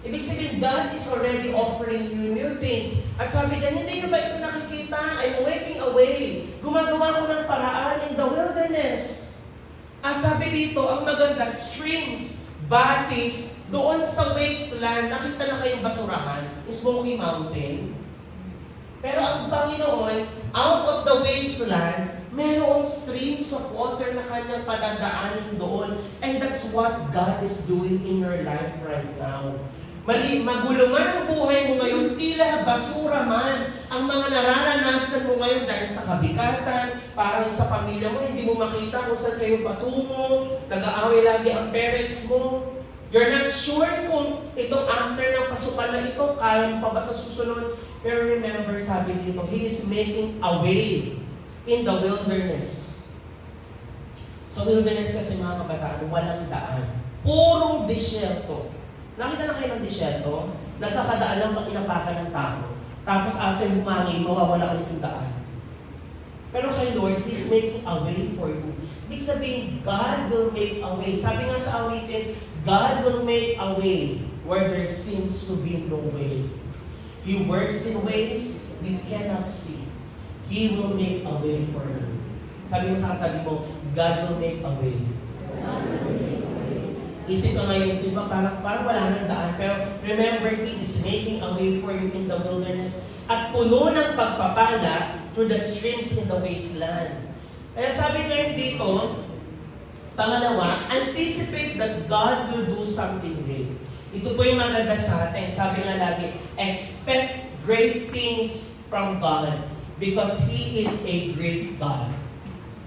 Ibig sabihin, God is already offering you new things. At sabi niya, hindi nyo ba ito nakikita? I'm making a way. Gumagawa ko ng paraan in the wilderness. At sabi dito, ang maganda, streams, batis, doon sa wasteland, nakita na kayong basurahan, Smoky Mountain. Pero ang Panginoon, out of the wasteland, mayroong streams of water na kanyang padadaanin doon. And that's what God is doing in your life right now. Magulo man ang buhay mo ngayon, tila basura man ang mga nararanasan mo ngayon dahil sa kabigatan, parang sa pamilya mo, hindi mo makita kung saan kayo patungo, nag-aaway lagi ang parents mo. You're not sure kung itong after ng pasukan na ito, kaya pa ba sa susunod. Pero remember, sabi dito, He is making a way in the wilderness. Sa wilderness kasi mga kabataan, walang daan. Purong disyerto. Nakita na kayo ng disyerto? Nagkakadaan lang pag inapakan ng tao. Tapos after humangin, mawawala ulit yung daan. Pero kay Lord, He's making a way for you. Ibig sabihin, God will make a way. Sabi nga sa awitin, God will make a way where there seems to be no way. He works in ways we cannot see. He will make a way for you. Sabi mo sa katabi mo, God will make a way. Isip ka ngayon, di ba, parang wala nang daan. Pero remember, He is making a way for you in the wilderness. At puno ng pagpapala through the streams in the wasteland. Kaya sabi ngayon dito, pangalawa, anticipate that God will do something great. Ito po yung maganda sa atin. Sabi nga lagi, expect great things from God because He is a great God.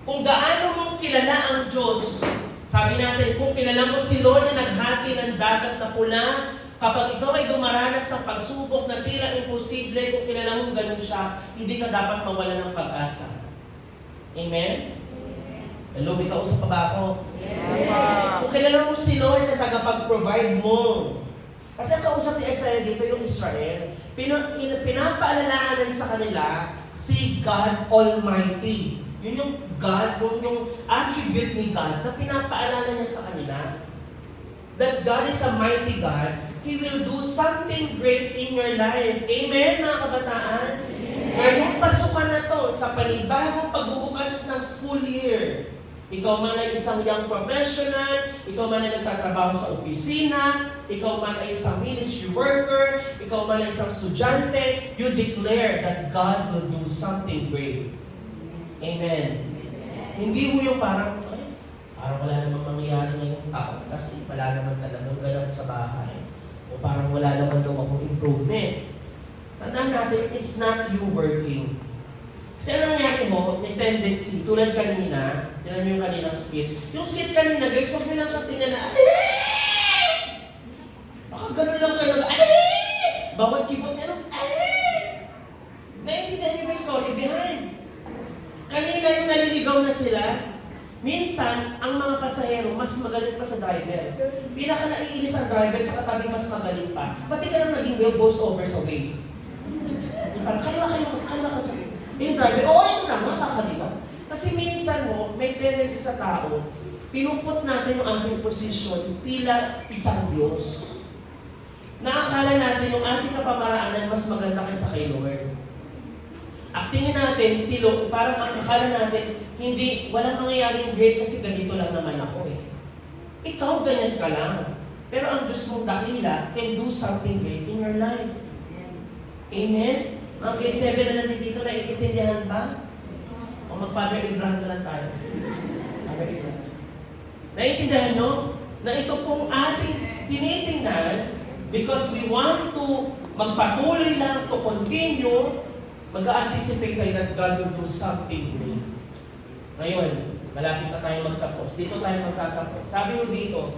Kung gaano mong kilala ang Diyos, sabi natin, kung kilala mo si Lord na naghati ng dagat na pula, kapag ikaw ay dumaranas ng pagsubok na tila imposible, kung kilala mong ganun siya, hindi ka dapat mawala ng pag-asa. Amen? Hello, may kausap pa ba ako? Yeah. Kung kilala mo si Lord na tagapag-provide mo, kasi ang kausap ni Israel dito, yung Israel, pinapaalalahanan sa kanila si God Almighty. Yun yung God, yung attribute ni God na pinapaalala niya sa kanila. That God is a mighty God. He will do something great in your life. Amen, mga kabataan? Ngayong pasukan na to, sa panibagong pagbubukas ng school year, ikaw man ay isang young professional, ikaw man ay nagtatrabaho sa opisina, ikaw man ay isang ministry worker, ikaw man ay isang estudyante, you declare that God will do something great. Amen. Hindi mo yung parang wala namang mangyayari ngayong taon kasi wala naman talagang ganap sa bahay. O parang wala naman daw akong improvement. Tandaan natin, it's not you working. Kasi ano nangyari mo, may tendency, tulad kanina, tinan mo yung kaninang skit. Yung skit kanina, guys, huwag mo lang siya tingnan na, baka ganun lang kayo, bawat keyboard meron, naiintindihan niyo ba yung story behind? Kanina yung naliligaw na sila, minsan, ang mga pasahero, mas magaling pa sa driver. Pinaka naiinis ang driver sa katabi mas magaling pa. Pati ka nang naging goes over sa ways. Parang, kaliwa. Yung driver, ito na, makakaliwa. Kasi minsan mo, may tendency sa tao, pinuput natin yung ating posisyon tila isang Diyos. Naakala natin yung ating kapamaraanan mas maganda kaysa kay Lord. Actingin natin, parang akala natin, walang mangyayaring great kasi ganito lang naman ako eh. Ikaw ganyan ka lang. Pero ang Diyos mong dakila can do something great in your life. Amen? Mga grade 7 na nandito, naiintindihan ba? O mag-Father Abraham na lang tayo. Father Abraham. Naiintindihan nyo? Na ito pong ating tinitingnan because we want to magpatuloy lang to continue, mag-anticipate tayo that God will do something great. Ngayon, malapit na tayo magtapos. Dito tayo magtatapos. Sabi mo dito,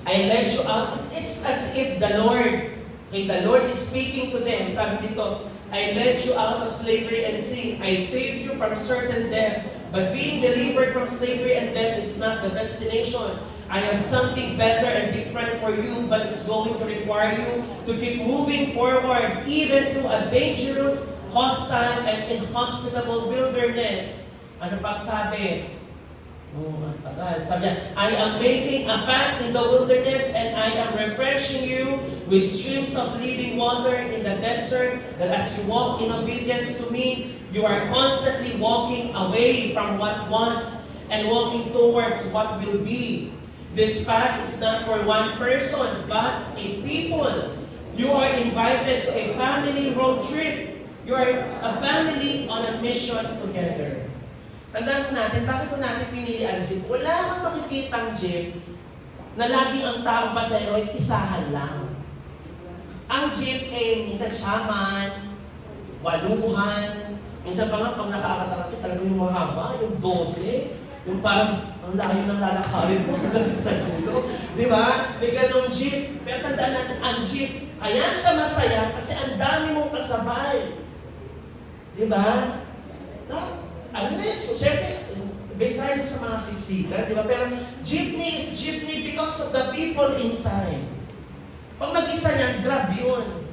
I led you out. It's as if the Lord is speaking to them. Sabi dito, I led you out of slavery and sin. I saved you from certain death. But being delivered from slavery and death is not the destination. I have something better and different for you, but it's going to require you to keep moving forward, even through a dangerous, hostile, and inhospitable wilderness. Ano pa sabi? Sabi niya, I am making a path in the wilderness and I am refreshing you with streams of living water in the desert, that as you walk in obedience to me, you are constantly walking away from what was and walking towards what will be. This path is not for one person, but a people. You are invited to a family road trip. You are a family on a mission together. Tandaan natin, bakit ko natin pinili ang jeep? Wala kang makikitang jeep na laging ang taong pasahero ay isahan lang. Ang jeep ay minsan shaman, waluhan, minsan pa nga pag nakakatakot talaga yung mahaba, yung 12, yung parang ang layo ng lalakarin mo hanggang sa dulo. Di ba? May ganong jeep. Pero tandaan natin, ang jeep, kaya siya masaya kasi ang dami mong kasabay. Di ba? Unless, siyempre, besides sa mga siksika, di ba? Pero jeepney is jeepney because of the people inside. Pag mag-isa niyan, grab yun.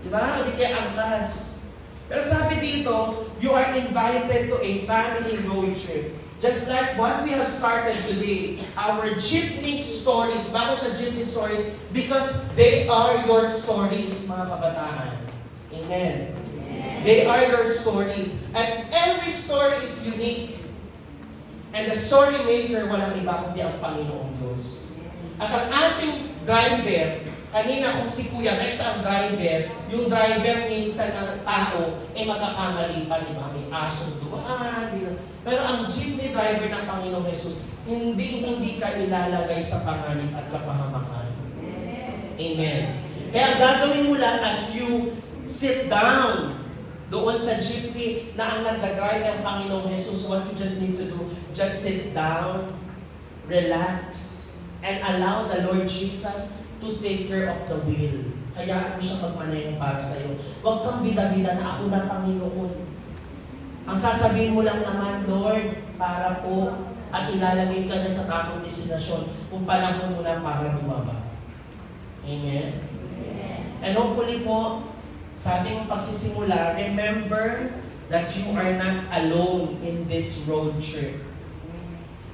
Di ba? Hindi kaya angkas. Pero sabi dito, you are invited to a family road trip. Just like what we have started today, our jeepney stories. Bakit siya jeepney stories? Because they are your stories, mga kabataan. Amen. They are your stories. And every story is unique. And the story maker, walang iba kundi ang Panginoong Diyos. At ang ating driver, kanina kung si Kuya Rex ang driver, yung driver minsan ng tao, magkakamali pa, di ba? May asong dumaan, pero ang jeepney driver ng Panginoong Jesus, hindi ka ilalagay sa panganib at kapahamakan. Amen. Kaya gagawin mo lang as you sit down doon sa jeepney na ang nagdadrive ng Panginoong Jesus, what you just need to do, just sit down, relax, and allow the Lord Jesus to take care of the wheel. Hayaan mo siya magmaneho para sa'yo. Huwag kang bida-bida na ako na Panginoon. Ang sasabihin mo lang naman, Lord, para po, at ilalagay ka na sa tamang destinasyon kung panahon mo na para bumaba. Amen? And hopefully po, sa ating pagsisimula, remember that you are not alone in this road trip.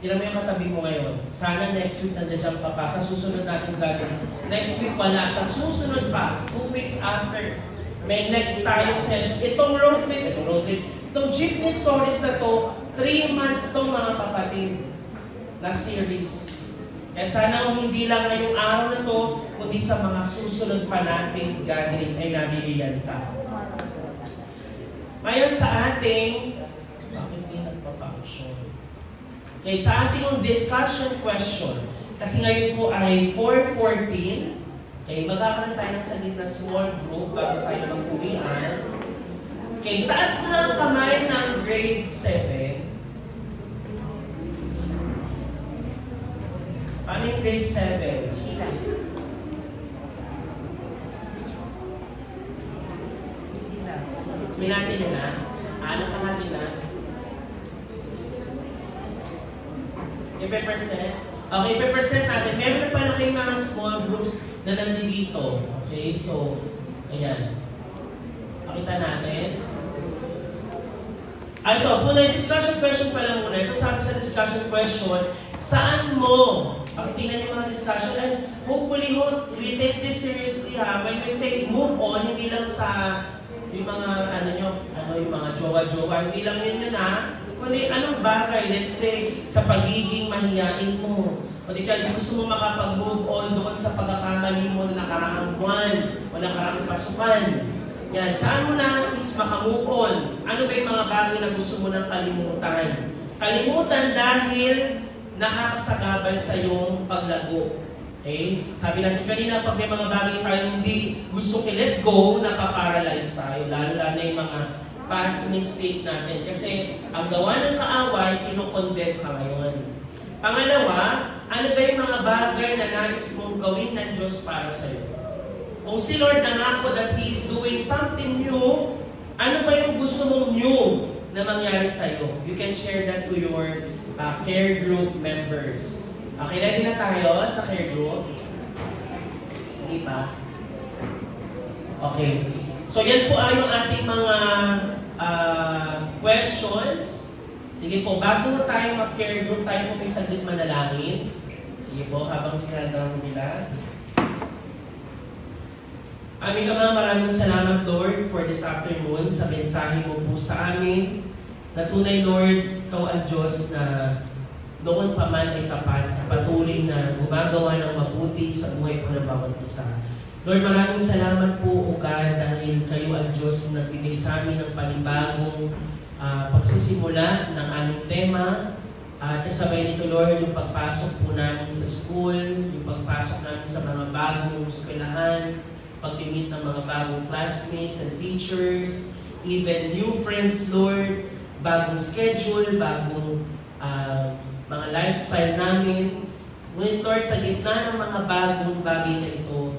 Tignan mo yung katabi mo ngayon. Sana next week nandiyan ka pa. Sa susunod natin gagawin. Next week wala. Sa susunod pa, 2 weeks after, may next tayong session. Itong road trip, itong jeepney stories na to, 3 months to mga kapatid na series. Kaya sana hindi lang ngayong araw na to, kundi sa mga susunod pa natin gathering ay nabibigyan ka. Ngayon sa ating, bakit di nagpapaksyon? Okay, sa ating discussion question, kasi ngayon po ay 4:14, okay, magkakaroon tayo ng saglit na small group bago tayo mag-uwian. Okay, taas na ang kamay ng grade 7. Ano yung grade 7? Sila. Minati nyo na? Ano ka natin na? Ipe-present? Okay, ipe-present natin. Meron na pala kayong mga small groups na nandito. Okay, so, ayan. Pakita natin. Ito, muna yung discussion question pa lang muna. Ito sabi sa discussion question, saan mo? Pakitingnan yung mga discussion. And hopefully, we take this seriously ha. When we say move on, hindi lang sa yung mga, yung mga jowa-jowa. Hindi lang yun ha. Kundi anong bagay, let's say, sa pagiging mahiyain mo. O di kaya gusto mo makapag-move on doon sa pagkakamali mo na nakaraang buwan o nakaraang pasukan. Yan, saan mo nais makamove on? Ano ba yung mga bagay na gusto mo nang kalimutan? Kalimutan dahil nakakasagabal sa iyong paglago. Okay? Sabi natin kanina, pag may mga bagay tayo hindi gusto i-let go, napaparalyze tayo. Lalo na yung mga past mistake natin. Kasi ang gawa ng kaaway, kinukondemn ka ngayon. Pangalawa, ano ba yung mga bagay na nais mong gawin ng Diyos para sa iyo? Kung si Lord nangako that He is doing something new, ano ba yung gusto mong new na mangyari sa iyo? You can share that to your care group members. Okay, ready na tayo sa care group? Hindi pa? Okay. So yan po ay yung ating mga questions. Sige po, bago tayo mag-care group, tayo po may saglit manalangin. Sige po, habang pinagdawin nila. Aming Ama, maraming salamat Lord for this afternoon sa mensahe mo po sa amin. Na tunay Lord, Ikaw ang Diyos na noon pa man ay tapat at patuloy na gumagawa ng mabuti sa buhay po ng bawat isa. Lord, maraming salamat po O God dahil kayo ang Diyos na nagbigay sa amin ng panibagong pagsisimula ng aming tema. Kasabay nito Lord, yung pagpasok po namin sa school, yung pagpasok namin sa mga bagong eskwelahan, pag-meet ng mga bagong classmates and teachers, even new friends, Lord, bagong schedule, bagong mga lifestyle namin. Ngunit, Lord, sa gitna ng mga bagong bagay na ito,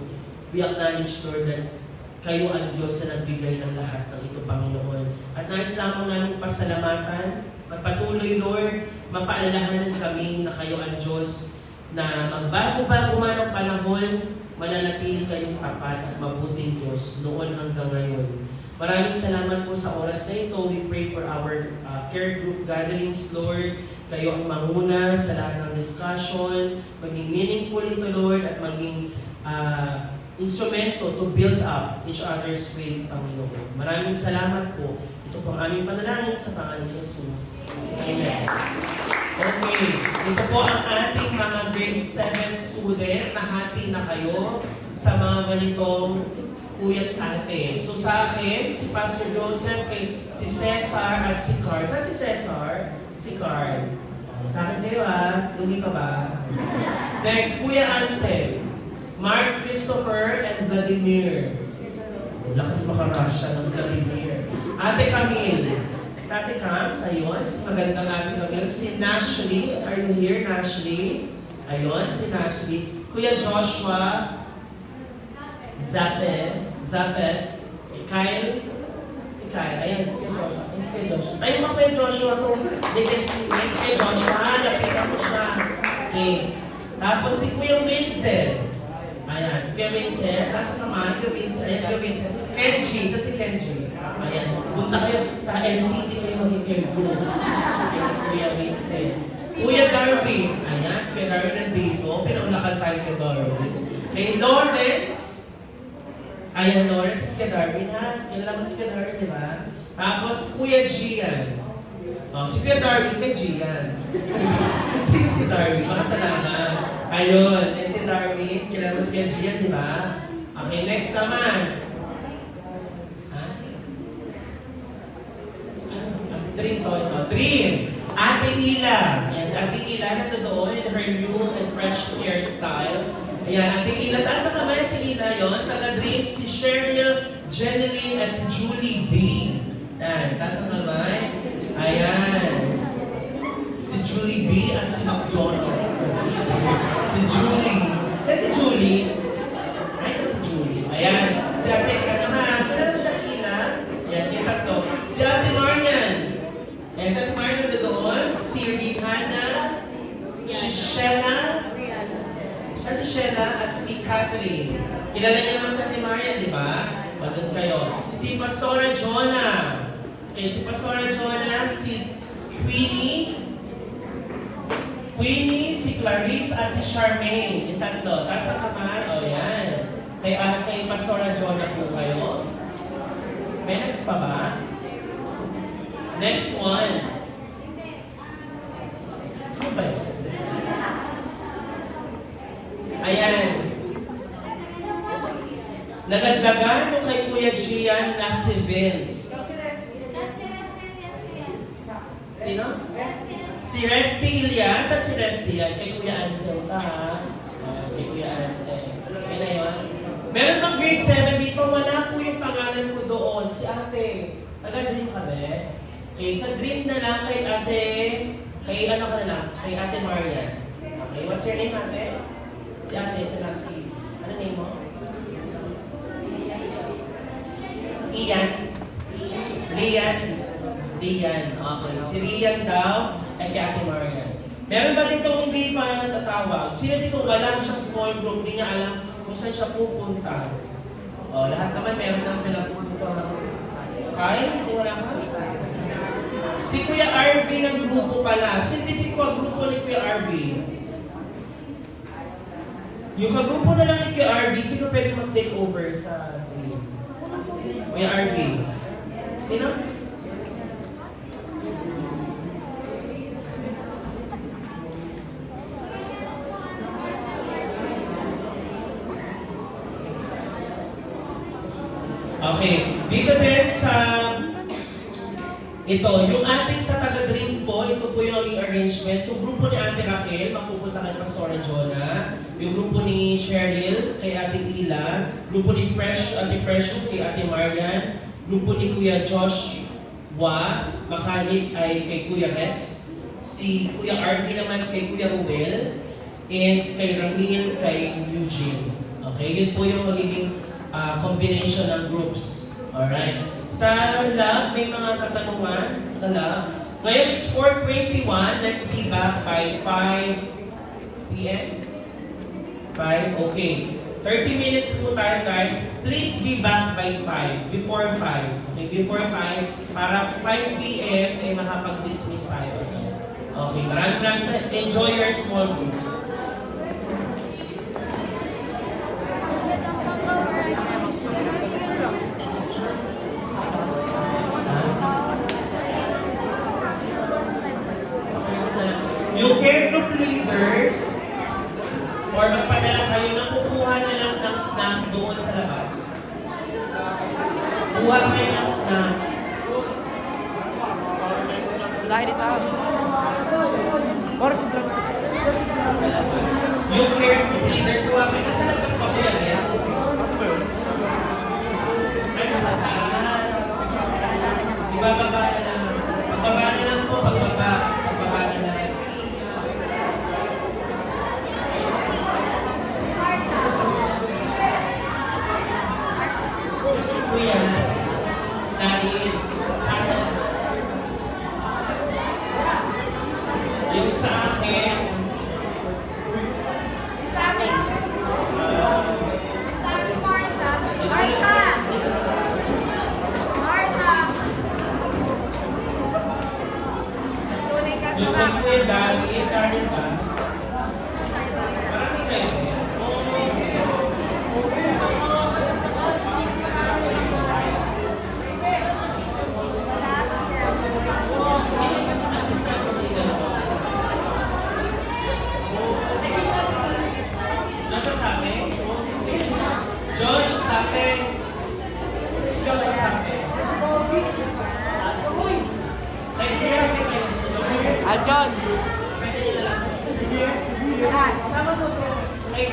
we acknowledge, Lord, that kayo ang Diyos na nagbigay ng lahat ng ito, Panginoon. At nais lamang namin pasalamatan, magpatuloy, Lord, mapaalalahanan kami na kayo ang Diyos na magbago-bago man ang panahon, mananatili kayong tapat at mabuting Diyos noon hanggang ngayon. Maraming salamat po sa oras na ito. We pray for our care group gatherings, Lord, kayo ang manguna sa lahat ng discussion, maging meaningful ito, Lord, at maging instrumento to build up each other's faith, Panginoon. Maraming salamat po. Ito po ang aming panalangin sa pangalan ni Jesus. Amen. Okay, ito po ang ating mga grade 7 student. Nahati na kayo sa mga ganitong kuya at ate. So sa akin, si Pastor Joseph, si Cesar at si Carl. Saan si Cesar? Si Carl. Sa akin kayo Lugi pa ba? Next, Kuya Ansel, Mark Christopher, and Vladimir. Lakas makarush siya ng Vladimir. Ate Camille. Sa Ate Cam, sa iyon, si magandang Ate Camille. Si Nashley, are you here, Nashley? Ayun, si Nashley. Kuya Joshua, Zafes, Kyle, si Kyle, ayan, si Kuya Joshua. Ayan, si Kuya Joshua. Ayun ka Kuya Joshua, so they can see, ayan si Kuya Joshua, nakita mo siya. Okay. Tapos si Kuya Vincent. Ayan, si Kuya Vincent. Nasa naman, Kuya Vincent. Ayan si Kuya Vincent. Kenji, sa si Kenji. Ayan, punta kayo sa LCT kayo mag-i-careful. Kuya Vincent. Kuya Darwin. Ayan, si Kuya Darwin nandito. Pinaulakan tayo kay Darwin. Kay Lawrence. Ayan, Lawrence, si Kuya Darwin ha. Kailan mo si Kuya Darwin, di ba? Tapos, Kuya Gian. Oh, si Kuya Darwin kay Gian. Sino si Darwin? Makasalamat. Ayun, si Darwin. Kailan mo si Kuya Gian, di ba? Okay, next naman. Ha? Dream to ito. Dream! Ate Ila. Ayan, si Ate Ila nando doon in her new and fresh hairstyle. Ayan, Ate Ila. Taas ang kamay, Ate Ila yun. Taga-dream si Cheryl, Jeneline, at si Julie B. Ayan, taas ang kamay. Ayan. Si Julie B at si McDonald's. Si Julie. Saan si Julie? Ay, si Julie. Ayan. Si Ate Ila naman. Kailan mo si Ate Ila? Ayan, kita to. Si Ate Marian. Ayan, si Ate Marian na doon. Si Rihanna. Si Sheila. Siya si Sheila at si Catherine. Kilala niyo naman si Ate Marian, di ba? Doon kayo. Si Pastora Jonah. Okay, si Pastora Jonah, si Queenie, si Clarice, at si Charmaine. Yung tatlo. Taas ang kamay. O, yan. Kay Pastora Jonah po kayo. May next pa ba? Next one. Ano ba yun? Ayan. Nagagdagan mo kay Kuya Gian na si Vince. Sino? Si Resty Ilias. At si Resty yan. Kay Kuya Ansel ka ha. Kay Kuya Ansel. Okay na yun. Meron bang grade 7 dito? Wala po yung pangalan ko doon. Si ate. Taga-dream ka ba? Okay, sa dream na lang kay ate. Kay ano ka na lang? Kay ate Marian. Okay, what's your name ate? Si ate. Ito na si... Ano name mo? Ian. Rian. Okay. Si Rian daw ay kay Ate Marian. Meron ba dito hindi pa natatawag? Sino dito wala siyang small group, di niya alam kung saan siya pupunta? O, lahat naman meron ng pinapupunta. Kyle, hindi wala ka? Si Kuya RB ng grupo pala. Sino dito ko ang grupo ni Kuya RB? Yung kagrupo na lang ni Kuya RB, sino pwede mag-take over sa Kuya RB? Sino? Okay, dito din sa ito, yung ating sa taga-dream po, ito po yung arrangement. Yung grupo ni Ate Raquel, mapupunta kay Pastor Jonah. Yung grupo ni Cheryl, kay Ate Ila. Grupo ni Ate Precious, kay Ate Marian. Grupo ni Kuya Joshua, mechanic ay kay Kuya Rex. Si Kuya RV naman kay Kuya Ruel. And kay Ramil, kay Eugene. Okay, yun po yung magiging combination ng groups. Alright. Sa lab, may mga katanungan na lab. Ngayon is 4:21. Let's be back by 5 p.m. 5? Okay. 30 minutes po tayo guys. Please be back by 5. Before 5. Okay, before 5. Para 5 p.m. ay makapag-dismiss tayo. Okay, maraming sa enjoy your small group. Yung care group leaders, or magpadala kayo na kukuha na lang ng snack doon sa labas. Kuha kayo ng snacks. Yung care group leader, kuha kayo. Nasa labas pa po yan, yes? Ay, nasa taas. Ibababa na lang. Pagbaba na lang po, pagbaba. Pagbaba na lang. Kuya, narin, sana. Yung sa akin, yung kay Kuya Darin ba? Marami kayo. Assistant ko dito. Nasa sabi? Josh, sabi. Si Josh sa sabi. Ay, sabi kayo. Aljon! Sama mo to. Ay,